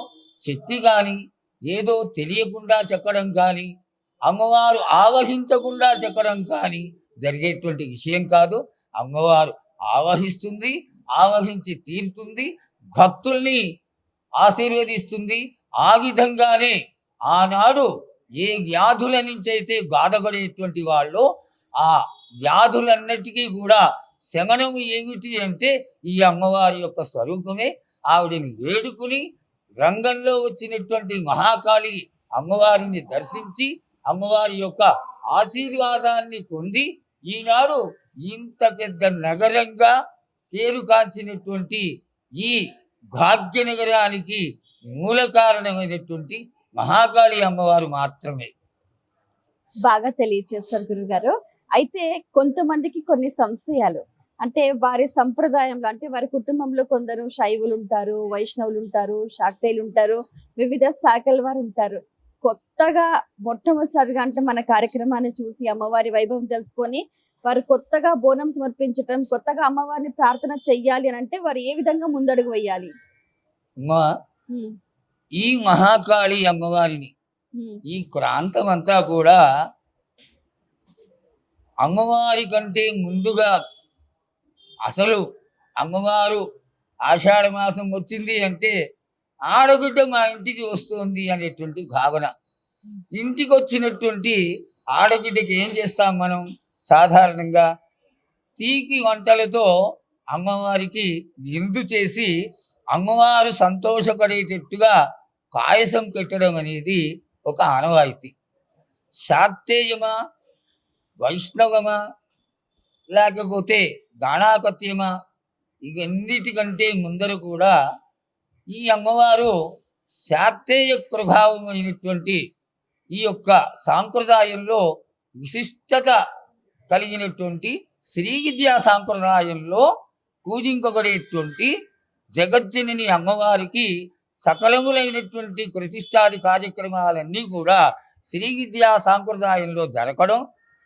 చెప్పి కానీ, ఏదో తెలియకుండా చెప్పడం కానీ, అమ్మవారు ఆవహించకుండా చెప్పడం కానీ జరిగేటువంటి విషయం కాదు. అమ్మవారు ఆవహిస్తుంది, ఆవహించి తీరుతుంది, భక్తుల్ని ఆశీర్వదిస్తుంది. ఆ విధంగానే ఆనాడు ఏ వ్యాధుల నుంచి అయితే బాధపడేటువంటి వాళ్ళు, ఆ వ్యాధులన్నిటికీ కూడా శమనం ఏమిటి అంటే ఈ అమ్మవారి యొక్క స్వరూపమే. ఆవిడని వేడుకుని రంగంలో వచ్చినటువంటి మహాకాళి అమ్మవారిని దర్శించి అమ్మవారి యొక్క ఆశీర్వాదాన్ని పొంది ఈనాడు ఇంత పెద్ద నగరంగా పేరు కాంచినటువంటి ఈ భాగ్యనగరానికి మూల కారణమైనటువంటి మహాకాళి అమ్మవారు మాత్రమే. బాగా తెలియచేశారు గురుగారు. అయితే కొంతమందికి కొన్ని సంశయాలు, అంటే వారి సంప్రదాయంలో, అంటే వారి కుటుంబంలో కొందరు శైవులు ఉంటారు, వైష్ణవులు ఉంటారు, శాక్తేయులు ఉంటారు, వివిధ శాఖల వారు ఉంటారు. కొత్తగా మొట్టమొదటిసారిగా అంటే మన కార్యక్రమాన్ని చూసి అమ్మవారి వైభవం తెలుసుకొని వారు కొత్తగా బోనం సమర్పించటం, కొత్తగా అమ్మవారిని ప్రార్థన చెయ్యాలి అని అంటే వారు ఏ విధంగా ముందడుగు వేయాలి? అమ్మా, హ్మ్. ఈ మహాకాళి అమ్మవారిని హ్మ్. ఈ ప్రాంతం అంతా కూడా అమ్మవారి కంటే ముందుగా అసలు అమ్మవారు ఆషాఢ మాసం వచ్చింది అంటే ఆడబిడ్డ మా ఇంటికి వస్తుంది అనేటువంటి భావన. ఇంటికి వచ్చినటువంటి ఆడబిడ్డకి ఏం చేస్తాం మనం? సాధారణంగా తీపి వంటలతో అమ్మవారికి విందు చేసి అమ్మవారు సంతోషపడేటట్టుగా పాయసం పెట్టడం అనేది ఒక ఆనవాయితీ. శాక్తేయమా, వైష్ణవమా, లేకపోతే గాణాపత్యమా, ఇవన్నిటికంటే ముందర కూడా ఈ అమ్మవారు శాక్తేయ ప్రభావమైనటువంటి ఈ యొక్క సాంప్రదాయంలో విశిష్టత కలిగినటువంటి శ్రీ విద్యా సాంప్రదాయంలో పూజింపబడేటువంటి జగజ్జనని అమ్మవారికి సకలములైనటువంటి ప్రతిష్టాది కార్యక్రమాలన్నీ కూడా శ్రీ విద్యా సాంప్రదాయంలో జరగడం,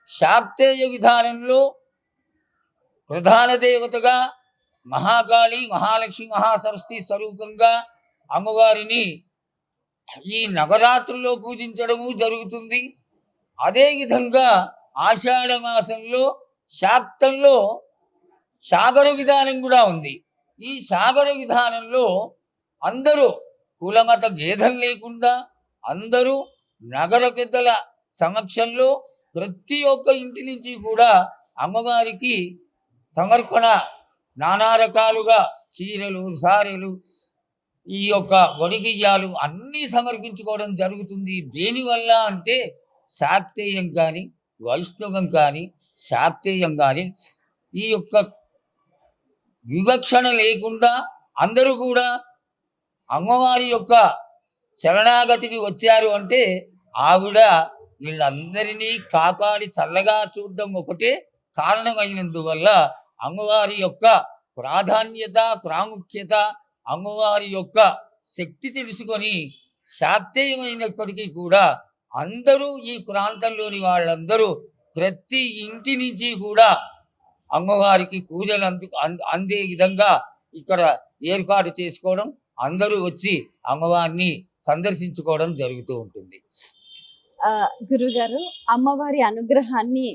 శాక్తేయ విధానంలో ప్రధాన దేవతగా మహాకాళి, మహాలక్ష్మి, మహాసరస్వతి స్వరూపంగా అమ్మవారిని ఈ నవరాత్రుల్లో పూజించడము జరుగుతుంది. అదేవిధంగా ఆషాఢ మాసంలో శాక్తంలో సాగర విధానం కూడా ఉంది. ఈ సాగర విధానంలో అందరూ కులమత భేదం లేకుండా అందరూ నగర పెద్దల సమక్షంలో ప్రతి ఒక్క ఇంటి నుంచి కూడా అమ్మవారికి సమర్పణ నానా రకాలుగా చీరలు, సారెలు, ఈ యొక్క వడిగియ్యాలు అన్నీ సమర్పించుకోవడం జరుగుతుంది. దేనివల్ల అంటే శాక్తేయం కానీ వైష్ణవం కానీ శాక్తేయం కానీ ఈ యొక్క వివక్షణ లేకుండా అందరూ కూడా అమ్మవారి యొక్క శరణాగతికి వచ్చారు అంటే ఆవిడ వీళ్ళందరినీ కాపాడి చల్లగా చూడడం ఒకటే కారణమైనందువల్ల అమ్మవారి యొక్క ప్రాధాన్యత, ప్రాముఖ్యత, అమ్మవారి యొక్క శక్తి తెలుసుకొని శాక్తేయమైనప్పటికీ కూడా అందరూ ఈ ప్రాంతంలోని వాళ్ళందరూ ప్రతి ఇంటి నుంచి కూడా అమ్మవారికి పూజలు అందే విధంగా ఇక్కడ ఏర్పాటు చేసుకోవడం, అందరూ వచ్చి అమ్మవారిని సందర్శించుకోవడం జరుగుతూ ఉంటుంది. గురుగారు, అమ్మవారి అనుగ్రహాన్ని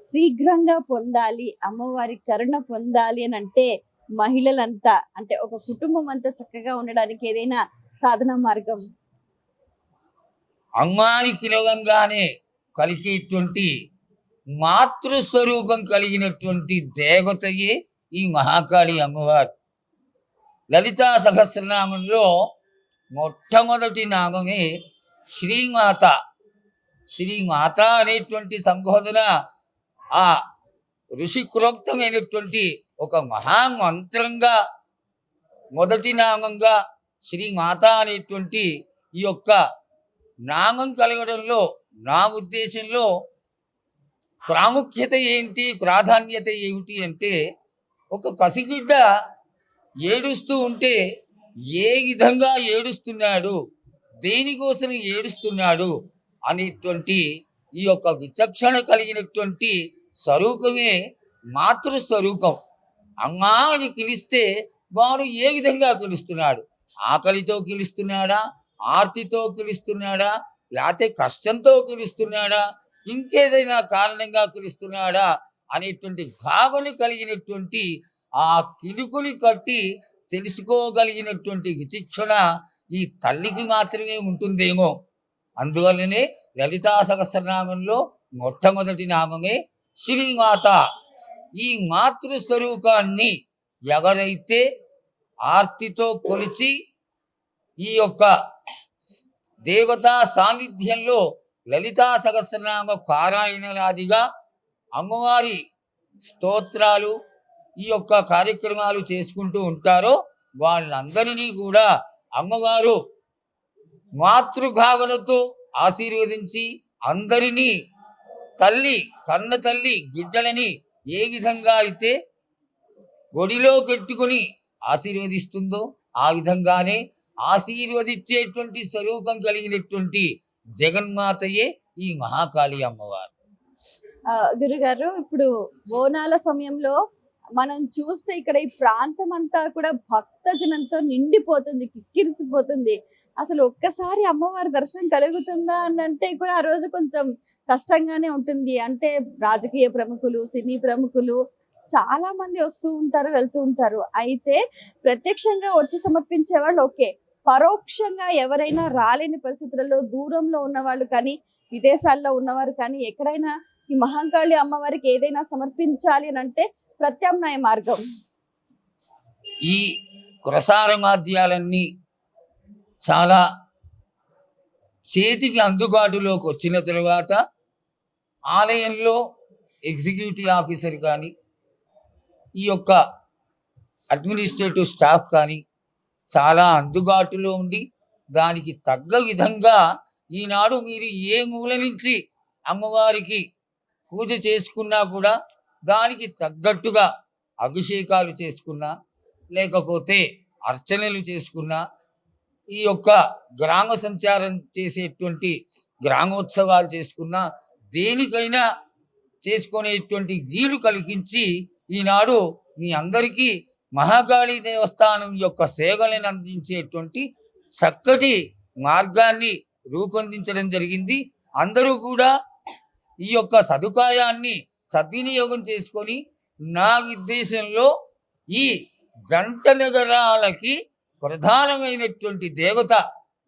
శీఘ్రంగా పొందాలి, అమ్మవారి కరుణ పొందాలి అని అంటే మహిళలంతా అంటే ఒక కుటుంబం అంతా చక్కగా ఉండడానికి ఏదైనా సాధన మార్గం? అమ్మాని పిలవంగానే కలిగేటువంటి మాతృస్వరూపం కలిగినటువంటి దేవతయే ఈ మహాకాళి అమ్మవారు. లలితా సహస్రనామంలో మొట్టమొదటి నామమే శ్రీమాత. శ్రీమాత అనేటువంటి సంబోధన ఆ ఋషిక్రోక్తమైనటువంటి ఒక మహామంత్రంగా మొదటి నామంగా శ్రీమాత అనేటువంటి ఈ యొక్క నామం కలగడంలో నా ఉద్దేశంలో ప్రాముఖ్యత ఏంటి, ప్రాధాన్యత ఏమిటి అంటే ఒక పసిగిడ్డ ఏడుస్తూ ఉంటే ఏ విధంగా ఏడుస్తున్నాడు, దేనికోసం ఏడుస్తున్నాడు అనేటువంటి ఈ యొక్క విచక్షణ కలిగినటువంటి స్వరూపమే మాతృస్వరూపం. అమ్మా అని పిలిస్తే వాడు ఏ విధంగా పిలుస్తున్నాడు? ఆకలితో పిలుస్తున్నాడా, ఆర్తితో పిలుస్తున్నాడా, లేకపోతే కష్టంతో పిలుస్తున్నాడా, ఇంకేదైనా కారణంగా పిలుస్తున్నాడా అనేటువంటి భావన కలిగినటువంటి ఆ పిలుపుని కట్టి తెలుసుకోగలిగినటువంటి విచక్షణ ఈ తల్లికి మాత్రమే ఉంటుందేమో. అందువల్లనే లలితా సహస్రనామంలో మొట్టమొదటి నామమే శ్రీమాత. ఈ మాతృస్వరూపాన్ని ఎవరైతే ఆర్తితో కొలిచి ఈ యొక్క దేవతా సాన్నిధ్యంలో లలితా సహస్రనామ పారాయణాదిగా అమ్మవారి స్తోత్రాలు ఈ యొక్క కార్యక్రమాలు చేసుకుంటూ ఉంటారో వాళ్ళందరినీ కూడా అమ్మవారు మాతృభావనతో ఆశీర్వదించి అందరినీ తల్లి కన్న తల్లి బిడ్డలని ఏ విధంగా అయితే ఒడిలో పెట్టుకుని ఆశీర్వదిస్తుందో ఆ విధంగానే ఆశీర్వదించేటువంటి స్వరూపం కలిగినటువంటి జగన్మాతయే ఈ మహాకాళి అమ్మవారు. గురుగారు, ఇప్పుడు బోనాల సమయంలో మనం చూస్తే ఇక్కడ ఈ ప్రాంతం అంతా కూడా భక్తజనంతో నిండిపోతుంది, కిక్కిరిసిపోతుంది. అసలు ఒక్కసారి అమ్మవారి దర్శనం కలుగుతుందా అని అంటే కూడా ఆ రోజు కొంచెం కష్టంగానే ఉంటుంది. అంటే రాజకీయ ప్రముఖులు, సినీ ప్రముఖులు చాలా మంది వస్తూ ఉంటారు, వెళ్తూ ఉంటారు. అయితే ప్రత్యక్షంగా వచ్చి సమర్పించే వాళ్ళు ఓకే, పరోక్షంగా ఎవరైనా రాలేని పరిస్థితులలో దూరంలో ఉన్నవాళ్ళు కానీ, విదేశాల్లో ఉన్నవారు కానీ ఎక్కడైనా ఈ మహాకాళి అమ్మవారికి ఏదైనా సమర్పించాలి అని అంటే ప్రత్యామ్నాయ మార్గం. ఈ ప్రసార మాధ్యాలన్నీ చాలా చేతికి అందుబాటులోకి వచ్చిన తర్వాత ఆలయంలో ఎగ్జిక్యూటివ్ ఆఫీసర్ కానీ ఈ యొక్క అడ్మినిస్ట్రేటివ్ స్టాఫ్ కానీ చాలా అందుబాటులో ఉండి దానికి తగ్గ విధంగా ఈనాడు మీరు ఏ మూల నుంచి అమ్మవారికి పూజ చేసుకున్నా కూడా దానికి తగ్గట్టుగా అభిషేకాలు చేసుకున్నా లేకపోతే అర్చనలు చేసుకున్నా ఈ యొక్క గ్రామ సంచారం చేసేటువంటి గ్రామోత్సవాలు చేసుకున్నా దేనికైనా చేసుకునేటువంటి వీలు కలిగించి ఈనాడు మీ అందరికీ మహాకాళి దేవస్థానం యొక్క సేవలను అందించేటువంటి చక్కటి మార్గాన్ని రూపొందించడం జరిగింది. అందరూ కూడా ఈ యొక్క సదుపాయాన్ని సద్వినియోగం చేసుకొని, నా ఉద్దేశంలో ఈ జంట నగరాలకి ప్రధానమైనటువంటి దేవత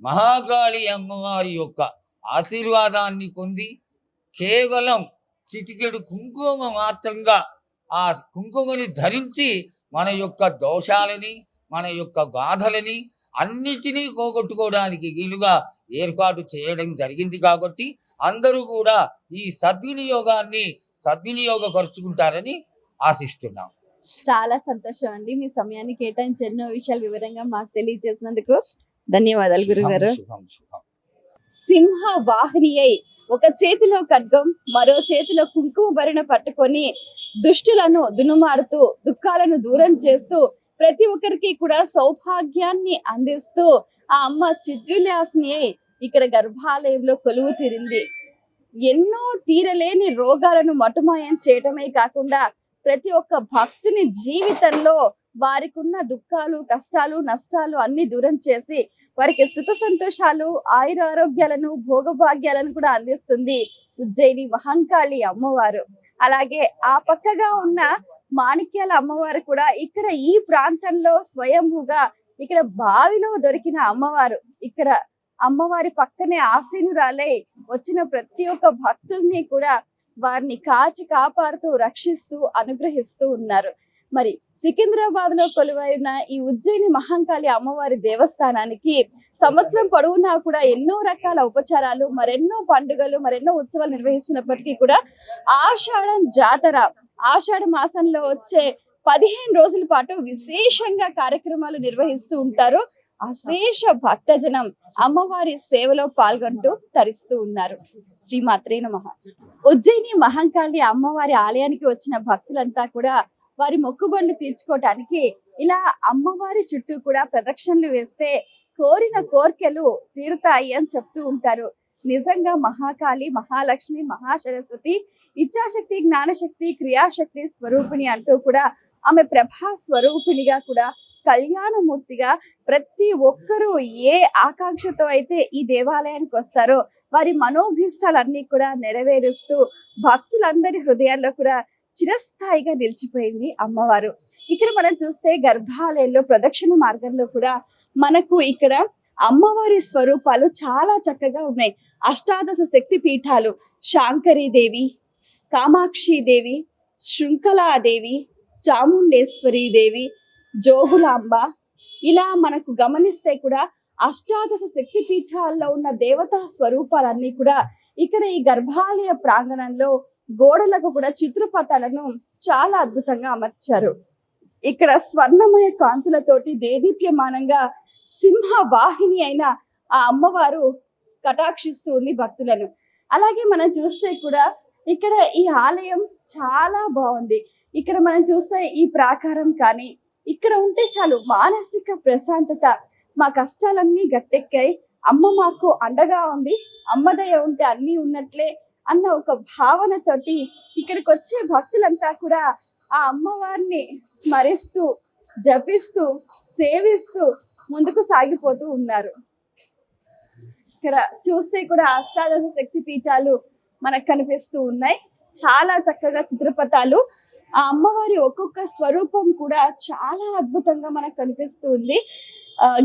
మహాకాళి అమ్మవారి యొక్క ఆశీర్వాదాన్ని పొంది, కేవలం చిటికెడు కుంకుమ మాత్రంగా ఆ కుంకుమని ధరించి మన యొక్క దోషాలని, మన యొక్క బాధలని అన్నిటినీ పోగొట్టుకోవడానికి వీలుగా ఏర్పాటు చేయడం జరిగింది. కాబట్టి అందరూ కూడా ఈ సద్వినియోగపరుచుకుంటారని ఆశిస్తున్నాం. చాలా సంతోషం అండి, మీ సమయాన్ని కేటాయించి ఎన్నో విషయాలు వివరంగా మాకు తెలియజేసినందుకు ధన్యవాదాలు గురుగారు. శుభం శుభం. సింహ వాహిని అయి ఒక చేతిలో ఖడ్గం, మరో చేతిలో కుంకుమ భరణ పట్టుకొని దుష్టులను దునుమాడుతూ దుఃఖాలను దూరం చేస్తూ ప్రతి ఒక్కరికి కూడా సౌభాగ్యాన్ని అందిస్తూ ఆ అమ్మ చిద్విలాసిని అయి ఇక్కడ గర్భాలయంలో కొలువు తీరింది. ఎన్నో తీరలేని రోగాలను మటుమాయం చేయటమే కాకుండా ప్రతి ఒక్క భక్తుని జీవితంలో వారికి ఉన్న దుఃఖాలు, కష్టాలు, నష్టాలు అన్ని దూరం చేసి వారికి సుఖ సంతోషాలు, ఆయుర ఆరోగ్యాలను, భోగభాగ్యాలను కూడా అందిస్తుంది ఉజ్జయిని మహంకాళి అమ్మవారు. అలాగే ఆ పక్కగా ఉన్న మాణిక్యాల అమ్మవారు కూడా ఇక్కడ ఈ ప్రాంతంలో స్వయంభూగా ఇక్కడ బావిలో దొరికిన అమ్మవారు. ఇక్కడ అమ్మవారి పక్కనే ఆసీనురాలై వచ్చిన ప్రతి ఒక్క భక్తుల్ని కూడా వారిని కాచి కాపాడుతూ, రక్షిస్తూ, అనుగ్రహిస్తూ ఉన్నారు. మరి సికింద్రాబాద్ లో కొలువైన ఈ ఉజ్జయిని మహంకాళి అమ్మవారి దేవస్థానానికి సంవత్సరం పొడవునా కూడా ఎన్నో రకాల ఉపచారాలు, మరెన్నో పండుగలు, మరెన్నో ఉత్సవాలు నిర్వహిస్తున్నప్పటికీ కూడా ఆషాఢం జాతర, ఆషాఢ మాసంలో వచ్చే 15 రోజుల పాటు విశేషంగా కార్యక్రమాలు నిర్వహిస్తూ ఉంటారు. అశేష భక్తజనం అమ్మవారి సేవలో పాల్గొంటూ తరిస్తూ ఉన్నారు. శ్రీమాత్రే నమః. ఉజ్జయిని మహంకాళి అమ్మవారి ఆలయానికి వచ్చిన భక్తులంతా కూడా వారి మొక్కుబడులు తీర్చుకోవటానికి ఇలా అమ్మవారి చుట్టూ కూడా ప్రదక్షిణలు వేస్తే కోరిన కోర్కెలు తీరుతాయి అని చెప్తూ ఉంటారు. నిజంగా మహాకాళి, మహాలక్ష్మి, మహాసరస్వతి, ఇచ్ఛాశక్తి, జ్ఞానశక్తి, క్రియాశక్తి స్వరూపిణి అంటూ కూడా ఆమె ప్రభా స్వరూపిణిగా కూడా కళ్యాణమూర్తిగా ప్రతి ఒక్కరూ ఏ ఆకాంక్షతో అయితే ఈ దేవాలయానికి వస్తారో వారి మనోభీష్టాలన్నీ కూడా నెరవేరుస్తూ భక్తులందరి హృదయాల్లో కూడా చిరస్థాయిగా నిలిచిపోయింది అమ్మవారు. ఇక్కడ మనం చూస్తే గర్భాలయంలో ప్రదక్షిణ మార్గంలో కూడా మనకు ఇక్కడ అమ్మవారి స్వరూపాలు చాలా చక్కగా ఉన్నాయి. అష్టాదశ శక్తి పీఠాలు, శాంకరీదేవి, కామాక్షిదేవి, శృంఖలాదేవి, చాముండేశ్వరీదేవి, జోగులాంబ, ఇలా మనకు గమనిస్తే కూడా అష్టాదశ శక్తి పీఠాల్లో ఉన్న దేవతా స్వరూపాలన్నీ కూడా ఇక్కడ ఈ గర్భాలయ ప్రాంగణంలో గోడలకు కూడా చిత్రపటాలను చాలా అద్భుతంగా అమర్చారు. ఇక్కడ స్వర్ణమయ కాంతులతోటి దేదీప్యమానంగా సింహ వాహిని అయిన ఆ అమ్మవారు కటాక్షిస్తూ ఉంది భక్తులను. అలాగే మనం చూస్తే కూడా ఇక్కడ ఈ ఆలయం చాలా బాగుంది. ఇక్కడ మనం చూస్తే ఈ ప్రాకారం కానీ ఇక్కడ ఉంటే చాలు మానసిక ప్రశాంతత, మా కష్టాలన్నీ గట్టెక్కాయి, అమ్మ మాకు అండగా ఉంది, అమ్మదయ ఉంటే అన్నీ ఉన్నట్లే అన్న ఒక భావనతోటి ఇక్కడికి వచ్చే భక్తులంతా కూడా ఆ అమ్మవారిని స్మరిస్తూ, జపిస్తూ, సేవిస్తూ ముందుకు సాగిపోతూ ఉన్నారు. ఇక్కడ చూస్తే కూడా అష్టాదశ శక్తి పీఠాలు మనకు కనిపిస్తూ ఉన్నాయి. చాలా చక్కగా చిత్రపటాలు, ఆ అమ్మవారి ఒక్కొక్క స్వరూపం కూడా చాలా అద్భుతంగా మనకు కనిపిస్తూ ఉంది.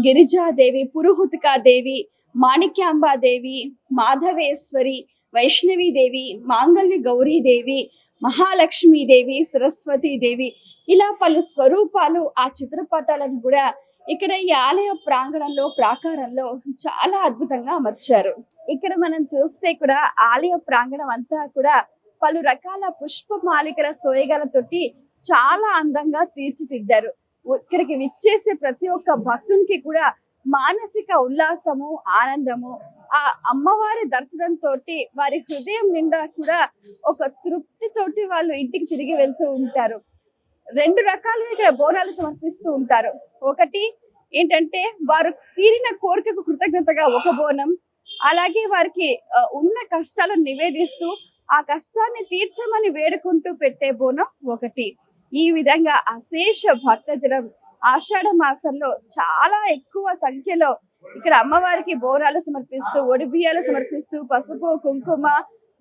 గిరిజాదేవి, పురుహుతికాదేవి, మాణిక్యాంబాదేవి, మాధవేశ్వరి, వైష్ణవీదేవి, మాంగళ్య గౌరీదేవి, మహాలక్ష్మీదేవి, సరస్వతీదేవి, ఇలా పలు స్వరూపాలు ఆ చిత్రపటాలను కూడా ఇక్కడ ఈ ఆలయ ప్రాంగణంలో ప్రాకారంలో చాలా అద్భుతంగా అమర్చారు. ఇక్కడ మనం చూస్తే కూడా ఆలయ ప్రాంగణం అంతా కూడా పలు రకాల పుష్పమాలికల సోయగాలతోటి చాలా అందంగా తీర్చిదిద్దారు. ఇక్కడికి విచ్చేసే ప్రతి ఒక్క భక్తునికి కూడా మానసిక ఉల్లాసము, ఆనందము, ఆ అమ్మవారి దర్శనంతో వారి హృదయం నిండా కూడా ఒక తృప్తితోటి వాళ్ళు ఇంటికి తిరిగి వెళ్తూ ఉంటారు. 2 రకాలుగా ఇక్కడ బోనాలు సమర్పిస్తూ ఉంటారు. ఒకటి ఏంటంటే వారు తీరిన కోరికకు కృతజ్ఞతగా ఒక బోనం, అలాగే వారికి ఉన్న కష్టాలను నివేదిస్తూ ఆ కష్టాన్ని తీర్చమని వేడుకుంటూ పెట్టే బోనం ఒకటి. ఈ విధంగా అశేష భక్తజనం ఆషాఢ మాసంలో చాలా ఎక్కువ సంఖ్యలో ఇక్కడ అమ్మవారికి బోనాలు సమర్పిస్తూ, ఒడిబియ్యాలు సమర్పిస్తూ, పసుపు కుంకుమ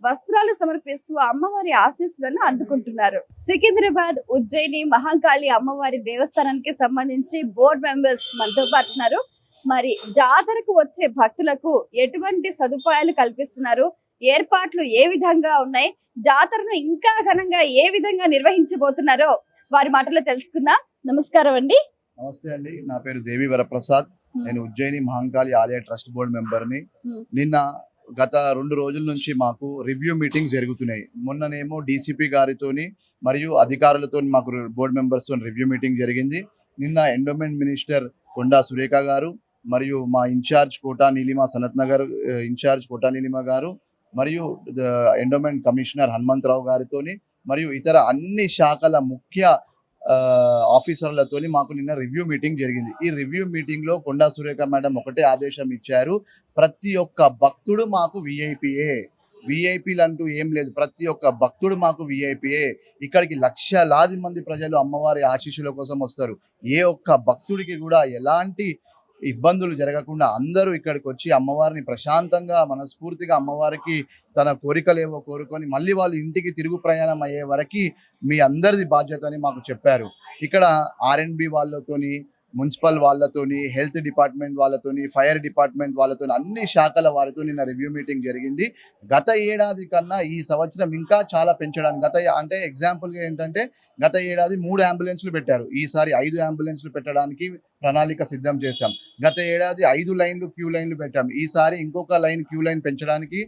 వస్త్రాలు సమర్పిస్తూ అమ్మవారి ఆశీస్సులను అందుకుంటున్నారు. సికింద్రాబాద్ ఉజ్జయిని మహాకాళి అమ్మవారి దేవస్థానానికి సంబంధించి బోర్డు మెంబర్స్ మనతో పాటు ఉన్నారు. మరి జాతరకు వచ్చే భక్తులకు ఎటువంటి సదుపాయాలు కల్పిస్తున్నారు, ఏర్పాట్లు ఏ విధంగా ఉన్నాయి, జాతరను ఇంకా ఘనంగా ఏ విధంగా నిర్వహించబోతున్నారో వారి మాటలో తెలుసుకుందాం. నమస్కారం అండి. నమస్తే అండి, నా పేరు దేవి వరప్రసాద్. నేను ఉజ్జయిని మహంకాళి ఆలయ ట్రస్ట్ బోర్డు మెంబర్ని. నిన్న గత 2 రోజుల నుంచి మాకు రివ్యూ మీటింగ్స్ జరుగుతున్నాయి. మొన్ననేమో డీసీపీ గారితోని మరియు అధికారులతో మాకు బోర్డు మెంబర్స్తో రివ్యూ మీటింగ్ జరిగింది. నిన్న ఎండోమెంట్ మినిస్టర్ కొండా సురేఖ గారు మరియు మా ఇన్ఛార్జ్ కోటా నీలిమ సనత్ నగర్ ఇన్ఛార్జ్ కోటా నీలిమ గారు మరియు ఎండోమెంట్ కమిషనర్ హనుమంతరావు గారితోని మరియు ఇతర అన్ని శాఖల ముఖ్య ఆఫీసర్లతోని మాకు నిన్న రివ్యూ మీటింగ్ జరిగింది. ఈ రివ్యూ మీటింగ్లో కొండా సురేఖ మేడం ఒకటే ఆదేశం ఇచ్చారు, ప్రతి ఒక్క భక్తుడు మాకు విఐపీలు అంటూ ఏం లేదు, ప్రతి ఒక్క భక్తుడు మాకు విఐపీయే. ఇక్కడికి లక్షలాది మంది ప్రజలు అమ్మవారి ఆశీస్సుల కోసం వస్తారు. ఏ ఒక్క భక్తుడికి కూడా ఎలాంటి ఇబ్బందులు జరగకుండా అందరూ ఇక్కడికి వచ్చి అమ్మవారిని ప్రశాంతంగా మనస్ఫూర్తిగా అమ్మవారికి తన కోరికలేవో కోరుకొని మళ్ళీ వాళ్ళు ఇంటికి తిరుగు ప్రయాణం అయ్యే వరకు మీ అందరిది బాధ్యత అని మాకు చెప్పారు. ఇక్కడ R&B వాళ్ళతోని, మున్సిపల్ వాళ్ళతోని, హెల్త్ డిపార్ట్మెంట్ వాళ్ళతోని, ఫైర్ డిపార్ట్మెంట్ వాళ్ళతోని అన్ని శాఖల వారితో నిన్న రివ్యూ మీటింగ్ జరిగింది. గత ఏడాది కన్నా ఈ సంవత్సరం ఇంకా చాలా పెంచడానికి అంటే ఎగ్జాంపుల్గా ఏంటంటే గత ఏడాది 3 అంబులెన్స్లు పెట్టారు, ఈసారి 5 అంబులెన్స్లు పెట్టడానికి ప్రణాళిక సిద్ధం చేశాం. గత ఏడాది 5 లైన్లు క్యూ లైన్లు పెట్టాం, ఈసారి ఇంకొక లైన్ క్యూ లైన్ పెంచడానికి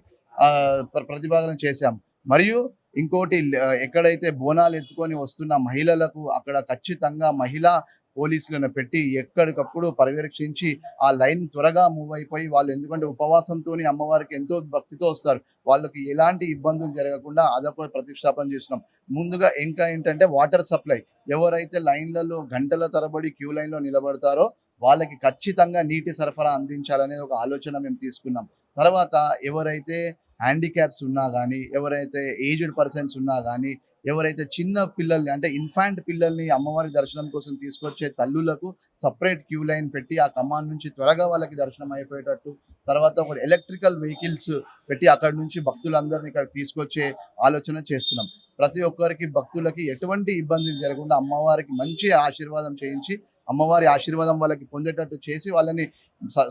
ప్రతిపాదన చేశాం. మరియు ఇంకోటి, ఎక్కడైతే బోనాలు ఎత్తుకొని వస్తున్న మహిళలకు అక్కడ ఖచ్చితంగా మహిళా పోలీసులను పెట్టి ఎక్కడికప్పుడు పర్యవేక్షించి ఆ లైన్ త్వరగా మూవ్ అయిపోయి వాళ్ళు, ఎందుకంటే ఉపవాసంతో అమ్మవారికి ఎంతో భక్తితో వస్తారు, వాళ్ళకి ఎలాంటి ఇబ్బందులు జరగకుండా అదొక ప్రతిష్టాపన చేస్తున్నాం. ముందుగా ఇంకా ఏంటంటే వాటర్ సప్లై, ఎవరైతే లైన్లలో గంటల తరబడి క్యూ లైన్లో నిలబడతారో వాళ్ళకి ఖచ్చితంగా నీటి సరఫరా అందించాలనేది ఒక ఆలోచన మేము తీసుకున్నాం. తర్వాత ఎవరైతే హ్యాండిక్యాప్స్ ఉన్నా కానీ, ఎవరైతే ఏజ్డ్ పర్సన్స్ ఉన్నా కానీ, ఎవరైతే చిన్న పిల్లల్ని అంటే ఇన్ఫాంట్ పిల్లల్ని అమ్మవారి దర్శనం కోసం తీసుకొచ్చే తల్లులకు సపరేట్ క్యూ లైన్ పెట్టి ఆ కమాండ్ నుంచి త్వరగా వాళ్ళకి దర్శనం అయిపోయేటట్టు, తర్వాత ఒక ఎలక్ట్రికల్ వెహికల్స్ పెట్టి అక్కడ నుంచి భక్తులందరినీ ఇక్కడ తీసుకొచ్చే ఆలోచన చేస్తున్నాం. ప్రతి ఒక్కరికి భక్తులకి ఎటువంటి ఇబ్బంది జరగకుండా అమ్మవారికి మంచి ఆశీర్వాదం చేయించి అమ్మవారి ఆశీర్వాదం వాళ్ళకి పొందేటట్టు చేసి వాళ్ళని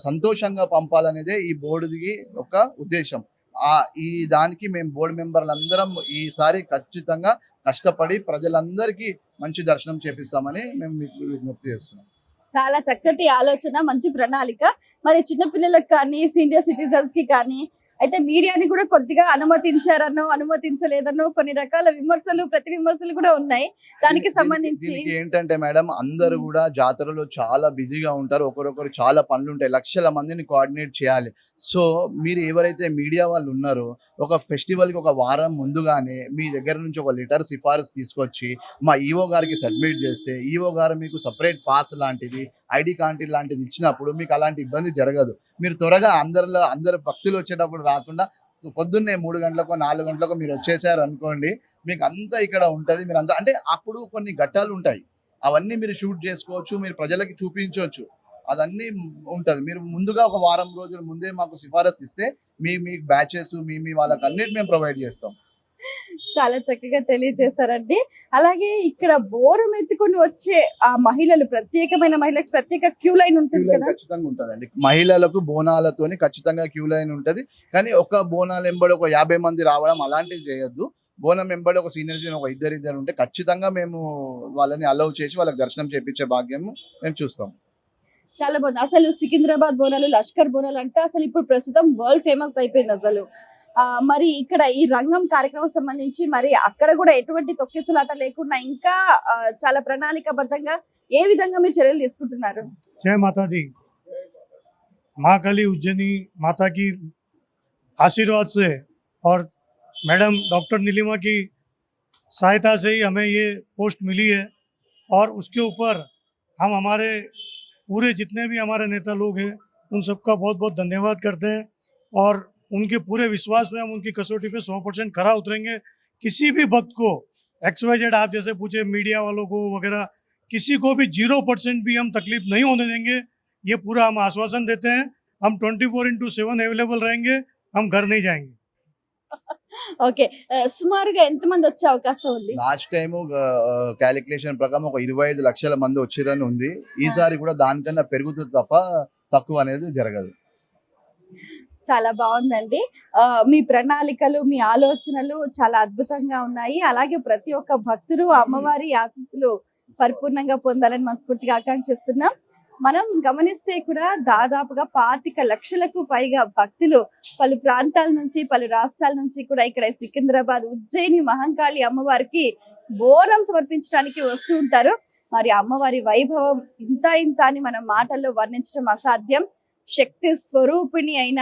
సంతోషంగా పంపాలనేదే ఈ బోర్డుకి ఒక ఉద్దేశం. ఈ దానికి మేము బోర్డు మెంబర్లు అందరం ఈసారి ఖచ్చితంగా కష్టపడి ప్రజలందరికీ మంచి దర్శనం చేపిస్తామని మేము మీకు విజ్ఞప్తి చేస్తున్నాం. చాలా చక్కటి ఆలోచన, మంచి ప్రణాళిక. మరి చిన్నపిల్లలకు కానీ, సీనియర్ సిటిజన్స్ కి కానీ అయితే మీడియాని కూడా కొద్దిగా అనుమతించారనో అనుమతించలేదనో కొన్ని రకాల విమర్శలు, ప్రతి విమర్శలు కూడా ఉన్నాయి. దానికి సంబంధించి ఏంటంటే మేడం, అందరూ కూడా జాతరలో చాలా బిజీగా ఉంటారు, ఒకరొకరు చాలా పనులు ఉంటాయి, లక్షల మందిని కోఆర్డినేట్ చేయాలి. సో మీరు ఎవరైతే మీడియా వాళ్ళు ఉన్నారో ఒక ఫెస్టివల్కి ఒక వారం ముందుగానే మీ దగ్గర నుంచి ఒక లెటర్ సిఫారసు తీసుకొచ్చి మా ఈఓ గారికి సబ్మిట్ చేస్తే ఈఓ గారు మీకు సపరేట్ పాస్ లాంటిది, ఐడి కార్డు లాంటిది ఇచ్చినప్పుడు మీకు అలాంటి ఇబ్బంది జరగదు. మీరు త్వరగా అందరు భక్తులు వచ్చేటప్పుడు రాకుండా పొద్దున్నే 3 గంటలకో 4 గంటలకో మీరు వచ్చేసారు అనుకోండి, మీకు అంతా ఇక్కడ ఉంటుంది. మీరు అంతా అంటే అప్పుడు కొన్ని ఘట్టాలు ఉంటాయి, అవన్నీ మీరు షూట్ చేసుకోవచ్చు, మీరు ప్రజలకి చూపించవచ్చు, అదన్నీ ఉంటుంది. మీరు ముందుగా ఒక వారం రోజుల ముందే మాకు సిఫారసు ఇస్తే మీ బ్యాచెస్ మీ వాళ్ళకి అన్నిటి మేము ప్రొవైడ్ చేస్తాం. చాలా చక్కగా తెలియజేశారండి. అలాగే ఇక్కడ బోరం ఎత్తుకొని వచ్చే ఆ మహిళలు, ప్రత్యేకమైన మహిళలకు ప్రత్యేక క్యూ లైన్ ఉంటుంది కదా? ఖచ్చితంగా ఉంటుందండి. మహిళలకు బోనాలతోని ఖచ్చితంగా క్యూ లైన్ ఉంటుంది. కానీ ఒక బోనాలు ఎంబడి ఒక 50 మంది రావడం అలాంటివి చేయొద్దు. బోనం ఎంబడి ఒక సీనియర్ ఒక ఇద్దరు ఉంటే ఖచ్చితంగా మేము వాళ్ళని అలౌ చేసి వాళ్ళకి దర్శనం చేయించే భాగ్యము మేము చూస్తాం. చాలా బాగుంది. అసలు సికింద్రాబాద్ బోనాలు, లష్కర్ బోనాలు అంటే అసలు ఇప్పుడు ప్రస్తుతం వరల్డ్ ఫేమస్ అయిపోయింది అసలు. మరి ఇక్కడ ఈ రంగం కార్యక్రమం సంబంధించి మరి అక్కడ కూడా ఎటువంటి తొక్కిసలాట లేకుండా ఇంకా చాలా ప్రణాళికాబద్ధంగా ఏ విధంగా మీరు చర్యలు తీసుకుంటున్నారు? जय माता दी। महाकाली उज्जैनी माता की आशीर्वाद से और मैडम डॉक्टर नीलिमा की सहायता से ही हमें ये पोस्ट मिली है और उसके ऊपर हम हमारे पूरे जितने भी हमारे नेता लोग हैं उन सबका बहुत बहुत धन्यवाद करते हैं और उनके पूरे विश्वास में हम उनकी कसौटी पे 100% खरा उतरेंगे। किसी भी भक्त को XYZ आप जैसे पूछे मीडिया वालों को वगैरह, किसी को भी 0% भी हम तकलीफ नहीं होने देंगे। ये पूरा हम आश्वासन देते हैं, हम 24/7 अवेलेबल रहेंगे, हम घर नहीं जाएंगे। ఓకే. సుమారుగా ఎంతమంది వచ్చే అవకాశం ఉంది? లాస్ట్ టైం క్యాలిక్యులేషన్ ప్రకారం ఒక 25 లక్షల మంది వచ్చిరని ఉంది. ఈసారి కూడా దానికన్నా పెరుగుతుంది తప్ప తక్కువ అనేది జరగదు. చాలా బాగుందండి. మీ ప్రణాళికలు, మీ ఆలోచనలు చాలా అద్భుతంగా ఉన్నాయి. అలాగే ప్రతి ఒక్క భక్తుడు అమ్మవారి ఆశీస్సులు పరిపూర్ణంగా పొందాలని మనస్ఫూర్తిగా ఆకాంక్షిస్తున్నాం. మనం గమనిస్తే కూడా దాదాపుగా 25 లక్షలకు పైగా భక్తులు పలు ప్రాంతాల నుంచి, పలు రాష్ట్రాల నుంచి కూడా ఇక్కడ సికింద్రాబాద్, ఉజ్జయిని మహంకాళి అమ్మవారికి బోనం సమర్పించడానికి వస్తూ ఉంటారు. మరి అమ్మవారి వైభవం ఇంత ఇంత అని మనం మాటల్లో వర్ణించడం అసాధ్యం. శక్తి స్వరూపిణి అయిన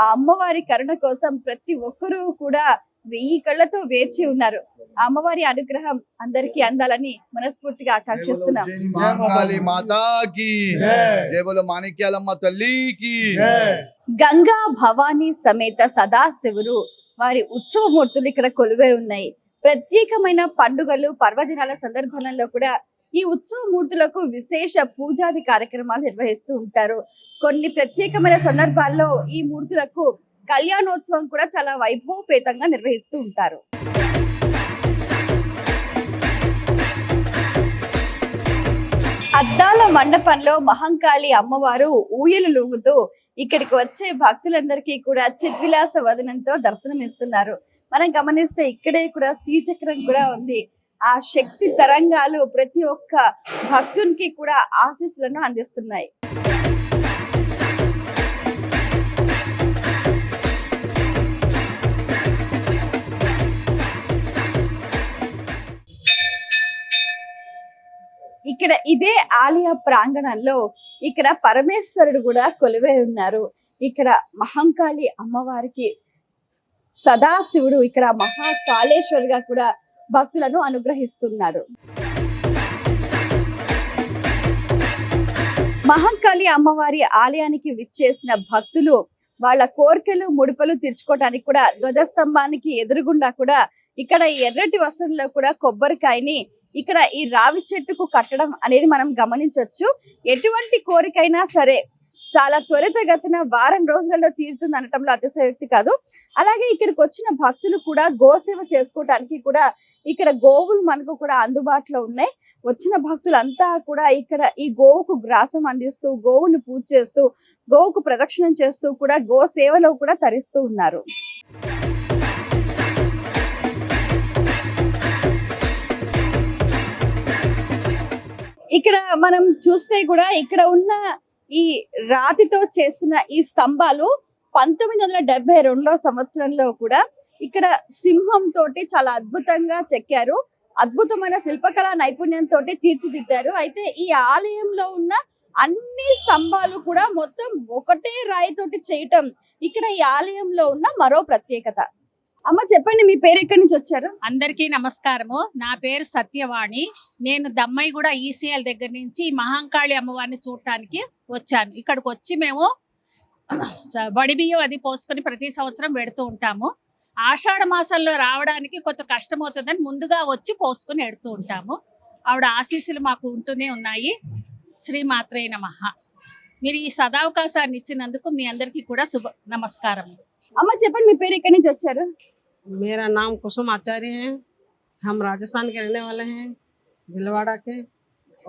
ఆ అమ్మవారి కరుణ కోసం ప్రతి ఒక్కరూ కూడా 1000 కళ్ళతో వేచి ఉన్నారు. ఆ అమ్మవారి అనుగ్రహం అందరికీ అందాలని మనస్ఫూర్తిగా ఆకాంక్షిస్తున్నాం. ఉజ్జయిని మహంకాళి మాతాకి జై బోలో మాణిక్యాలమ్మ తల్లికి. గంగా భవానీ సమేత సదాశివుడు వారి ఉత్సవమూర్తులు ఇక్కడ కొలువై ఉన్నాయి. ప్రత్యేకమైన పండుగలు, పర్వదినాల సందర్భాలలో కూడా ఈ ఉత్సవమూర్తులకు విశేష పూజాది కార్యక్రమాలు నిర్వహిస్తూ ఉంటారు. కొన్ని ప్రత్యేకమైన సందర్భాల్లో ఈ మూర్తులకు కళ్యాణోత్సవం కూడా చాలా వైభవపేతంగా నిర్వహిస్తూ ఉంటారు. అద్దాల మండపంలో మహంకాళి అమ్మవారు ఊయలు లూగుతూ ఇక్కడికి వచ్చే భక్తులందరికీ కూడా చిద్విలాస వదనంతో దర్శనమిస్తున్నారు. మనం గమనిస్తే ఇక్కడే కూడా శ్రీచక్రం కూడా ఉంది. ఆ శక్తి తరంగాలు ప్రతి ఒక్క భక్తునికి కూడా ఆశీస్సులను అందిస్తున్నాయి. ఇక్కడ ఇదే ఆలయ ప్రాంగణంలో ఇక్కడ పరమేశ్వరుడు కూడా కొలువై ఉన్నారు. ఇక్కడ మహంకాళి అమ్మవారికి సదాశివుడు ఇక్కడ మహాకాళేశ్వరుడుగా కూడా భక్తులను అనుగ్రహిస్తున్నాడు. మహంకాళి అమ్మవారి ఆలయానికి విచ్చేసిన భక్తులు వాళ్ళ కోరికలు, ముడుపులు తీర్చుకోవడానికి కూడా ధ్వజస్తంభానికి ఎదురుగుండా కూడా ఇక్కడ ఎర్రటి వస్త్రంలో కూడా కొబ్బరికాయని ఇక్కడ ఈ రావి చెట్టుకు కట్టడం అనేది మనం గమనించవచ్చు. ఎటువంటి కోరికైనా సరే చాలా త్వరితగతిన వారం రోజులలో తీరుతుంది అనటంలో అతిశయోక్తి కాదు. అలాగే ఇక్కడికి వచ్చిన భక్తులు కూడా గోసేవ చేసుకోవటానికి కూడా ఇక్కడ గోవులు మనకు కూడా అందుబాటులో ఉన్నాయి. వచ్చిన భక్తులంతా కూడా ఇక్కడ ఈ గోవుకు గ్రాసం అందిస్తూ, గోవును పూజ చేస్తూ, గోవుకు ప్రదక్షిణం చేస్తూ కూడా గో సేవలో కూడా తరిస్తూ ఉన్నారు. ఇక్కడ మనం చూస్తే కూడా ఇక్కడ ఉన్న ఈ రాతితో చేసిన ఈ స్తంభాలు 1972 సంవత్సరంలో కూడా ఇక్కడ సింహం తోటి చాలా అద్భుతంగా చెక్కారు. అద్భుతమైన శిల్పకళా నైపుణ్యంతో తీర్చిదిద్దారు. అయితే ఈ ఆలయంలో ఉన్న అన్ని స్తంభాలు కూడా మొత్తం ఒకటే రాయితోటి చేయటం ఇక్కడ ఈ ఆలయంలో ఉన్న మరో ప్రత్యేకత. అమ్మ చెప్పండి, మీ పేరు ఎక్కడి నుంచి వచ్చారు? అందరికీ నమస్కారము. నా పేరు సత్యవాణి. నేను దమ్మాయిగూడ ఈసీఎల్ దగ్గర నుంచి మహంకాళి అమ్మవారిని చూడటానికి వచ్చాను. ఇక్కడికి వచ్చి మేము బడి బియ్యం అది పోసుకొని ప్రతి సంవత్సరం పెడుతూ ఉంటాము. ఆషాఢ మాసంలో రావడానికి కొంచెం కష్టం అవుతుందని ముందుగా వచ్చి పోసుకొని ఎడుతూ ఉంటాము. ఆవిడ ఆశీస్సులు మాకు ఉంటూనే ఉన్నాయి. శ్రీమాత్రే నమః. మీరు ఈ సదావకాశాన్ని ఇచ్చినందుకు మీ అందరికీ కూడా నమస్కారం. అమ్మ చెప్పండి, మీ పేరు ఎక్కడి నుంచి వచ్చారు? मेरा नाम कुसुम आचार्य है। हम राजस्थान के रहने वाले हैं, भिलवाड़ा के,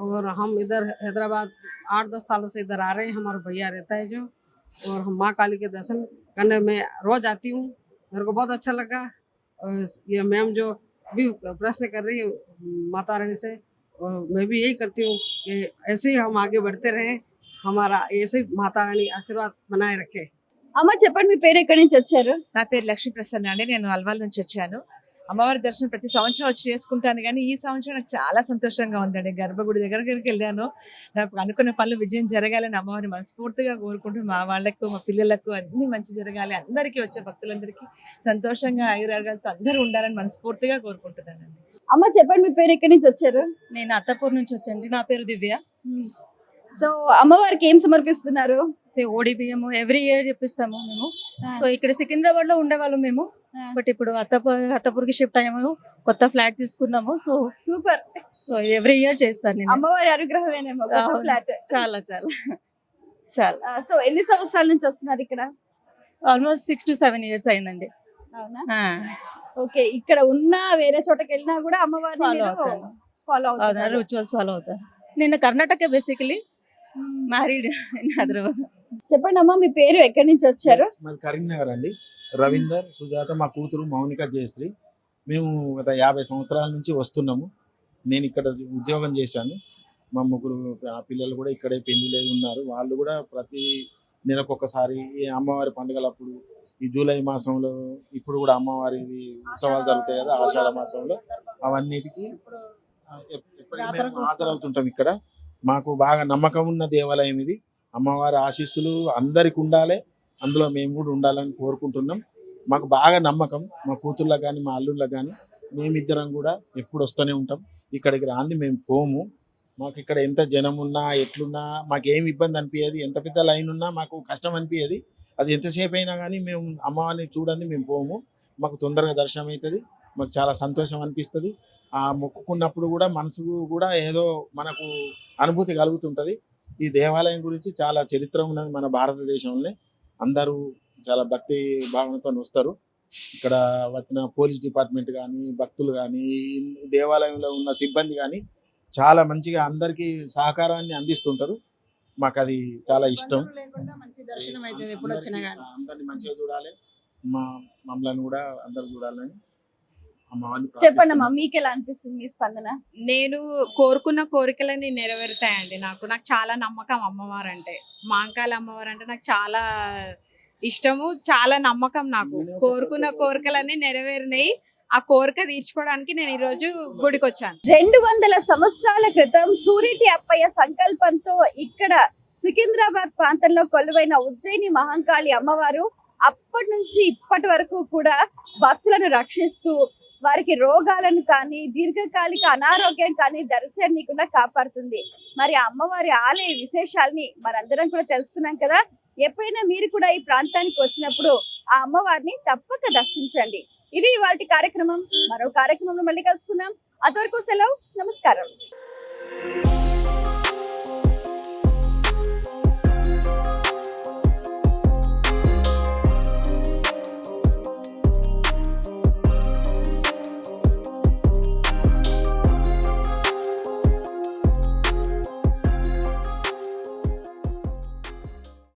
और हम इधर हैदराबाद 8-10 सालों से इधर आ रहे हैं। हमारा भैया रहता है जो, और हम माँ काली के दर्शन करने में रोज आती हूँ। मेरे को बहुत अच्छा लगा। और ये मैम जो भी प्रश्न कर रही है माता रानी से, और मैं भी यही करती हूँ कि ऐसे ही हम आगे बढ़ते रहें, हमारा ऐसे ही माता रानी आशीर्वाद बनाए रखे। అమ్మ చెప్పండి, మీ పేరు ఎక్కడి నుంచి వచ్చారు? నా పేరు లక్ష్మీ ప్రసన్న అండి. నేను అల్వాల్ నుంచి వచ్చాను. అమ్మవారి దర్శనం ప్రతి సంవత్సరం వచ్చి చేసుకుంటాను, కానీ ఈ సంవత్సరం నాకు చాలా సంతోషంగా ఉందండి. గర్భగుడి దగ్గరికి వెళ్ళాను. నాకు అనుకున్న పనులు విజయం జరగాలని అమ్మవారిని మనస్ఫూర్తిగా కోరుకుంటూ, మా వాళ్ళకు, మా పిల్లలకు అన్ని మంచి జరగాలి, అందరికీ వచ్చే భక్తులందరికీ సంతోషంగా ఆయురారోగ్యాలతో అందరూ ఉండాలని మనస్ఫూర్తిగా కోరుకుంటున్నానండి. అమ్మ చెప్పండి, మీ పేరు ఎక్కడి నుంచి వచ్చారు? నేను అత్తపూర్ నుంచి వచ్చాను. నా పేరు దివ్య. సో అమ్మవారికి ఏం సమర్పిస్తున్నారు? ఓడి బియ్యము ఎవ్రీ ఇయర్ చెప్పిస్తాము మేము. సో ఇక్కడ సికింద్రాబాద్ లో ఉండేవాళ్ళం మేము, బట్ ఇప్పుడు అత్తపూర్కి షిఫ్ట్ అయ్యాము. కొత్త ఫ్లాట్ తీసుకున్నాము. So super. So every year చేస్తాను నేను. అమ్మవారి అనుగ్రహమేనేమో. చాలా చాలా చాలా సో ఎన్ని సంవత్సరాల నుంచి వస్తున్నారు ఇక్కడ? ఆల్మోస్ట్ 6 to 7 years అయిందండి. అవునా? ఆ, ఓకే. ఇక్కడ ఉన్న వేరే చోటకి వెళ్ళినా కూడా అమ్మవారిని Follow అవుతాను. ఫాలో అవుతారు, అవుతారు. రిచువల్స్ ఫాలో అవుతారు. నేను Karnataka basically married in Hyderabad. చెప్పండి అమ్మా, మీ పేరు, ఎక్కడి నుంచి వచ్చారు? మరి కరీంనగర్ అండి. రవీందర్, సుజాత, మా కూతురు మౌనిక జయశ్రీ. మేము గత 50 సంవత్సరాల నుంచి వస్తున్నాము. నేను ఇక్కడ ఉద్యోగం చేశాను. మా ముగ్గురు పిల్లలు కూడా ఇక్కడే పెళ్లిలై ఉన్నారు. వాళ్ళు కూడా ప్రతి నెలకు ఒకసారి ఈ అమ్మవారి పండుగలప్పుడు ఈ జూలై మాసంలో ఇప్పుడు కూడా అమ్మవారి ఉత్సవాలు జరుగుతాయి కదా, ఆషాఢ మాసంలో అవన్నిటికీ ఎప్పటికీ మేము హాజరవుతుంటాం. ఇక్కడ మాకు బాగా నమ్మకం ఉన్న దేవాలయం ఇది. అమ్మవారి ఆశీస్సులు అందరికి ఉండాలి, అందులో మేము కూడా ఉండాలని కోరుకుంటున్నాం. మాకు బాగా నమ్మకం, మా కూతుర్లకు కానీ మా అల్లుళ్ళకి కానీ. మేమిద్దరం కూడా ఎప్పుడు వస్తూనే ఉంటాం. ఇక్కడికి రాంది మేము పోము. మాకు ఇక్కడ ఎంత జనం ఉన్నా ఎట్లున్నా మాకేం ఇబ్బంది అనిపించేది, ఎంత పెద్ద లైన్ ఉన్నా మాకు కష్టం అనిపించేది. అది ఎంతసేపు అయినా కానీ మేము అమ్మవారిని చూడండి మేము పోము. మాకు తొందరగా దర్శనం అవుతుంది, మాకు చాలా సంతోషం అనిపిస్తుంది. ఆ మొక్కుకున్నప్పుడు కూడా మనసుకు కూడా ఏదో మనకు అనుభూతి కలుగుతుంటుంది. ఈ దేవాలయం గురించి చాలా చరిత్ర ఉన్నది మన భారతదేశంలో. అందరూ చాలా భక్తి భావనతో వస్తారు. ఇక్కడ వచ్చిన పోలీస్ డిపార్ట్మెంట్ కానీ, భక్తులు కానీ, దేవాలయంలో ఉన్న సిబ్బంది కానీ చాలా మంచిగా అందరికీ సహకారాన్ని అందిస్తుంటారు. మాకు అది చాలా ఇష్టం. మంచి దర్శనం అవుతుంది ఎప్పుడు వచ్చినా కానీ. అందరిని మంచిగా చూడాలి, మమ్మల్ని కూడా అందరు చూడాలని అమ్మవారిని చెప్పండి అమ్మా, మీకు ఎలా అనిపిస్తుంది మీ స్పందన? నేను కోరుకున్న కోరికలని నెరవేరుతాయండి. నాకు చాలా నమ్మకం అమ్మవారు అంటే. మహంకాళి అమ్మవారు అంటే నాకు చాలా ఇష్టము, చాలా నమ్మకం. నాకు కోరుకున్న కోరికలన్నీ నెరవేరినాయి. ఆ కోరిక తీర్చుకోవడానికి నేను ఈ రోజు గుడికి వచ్చాను. 200 సంవత్సరాల క్రితం సూరిటి అప్పయ్య సంకల్పంతో ఇక్కడ సికింద్రాబాద్ ప్రాంతంలో కొలువైన ఉజ్జయిని మహంకాళి అమ్మవారు అప్పటి నుంచి ఇప్పటి వరకు కూడా భక్తులను రక్షిస్తూ వారికి రోగాలను కానీ, దీర్ఘకాలిక అనారోగ్యం కానీ దరిచేరనీయకుండా కాపాడుతుంది. మరి అమ్మవారి ఆలయ విశేషాలని మనందరం కూడా తెలుసుకున్నాం కదా. ఎప్పుడైనా మీరు కూడా ఈ ప్రాంతానికి వచ్చినప్పుడు ఆ అమ్మవారిని తప్పక దర్శించండి. ఇది ఇవాల్టి కార్యక్రమం. మరో కార్యక్రమంలో మళ్ళీ కలుసుకుందాం. అంతవరకు సెలవు, నమస్కారం.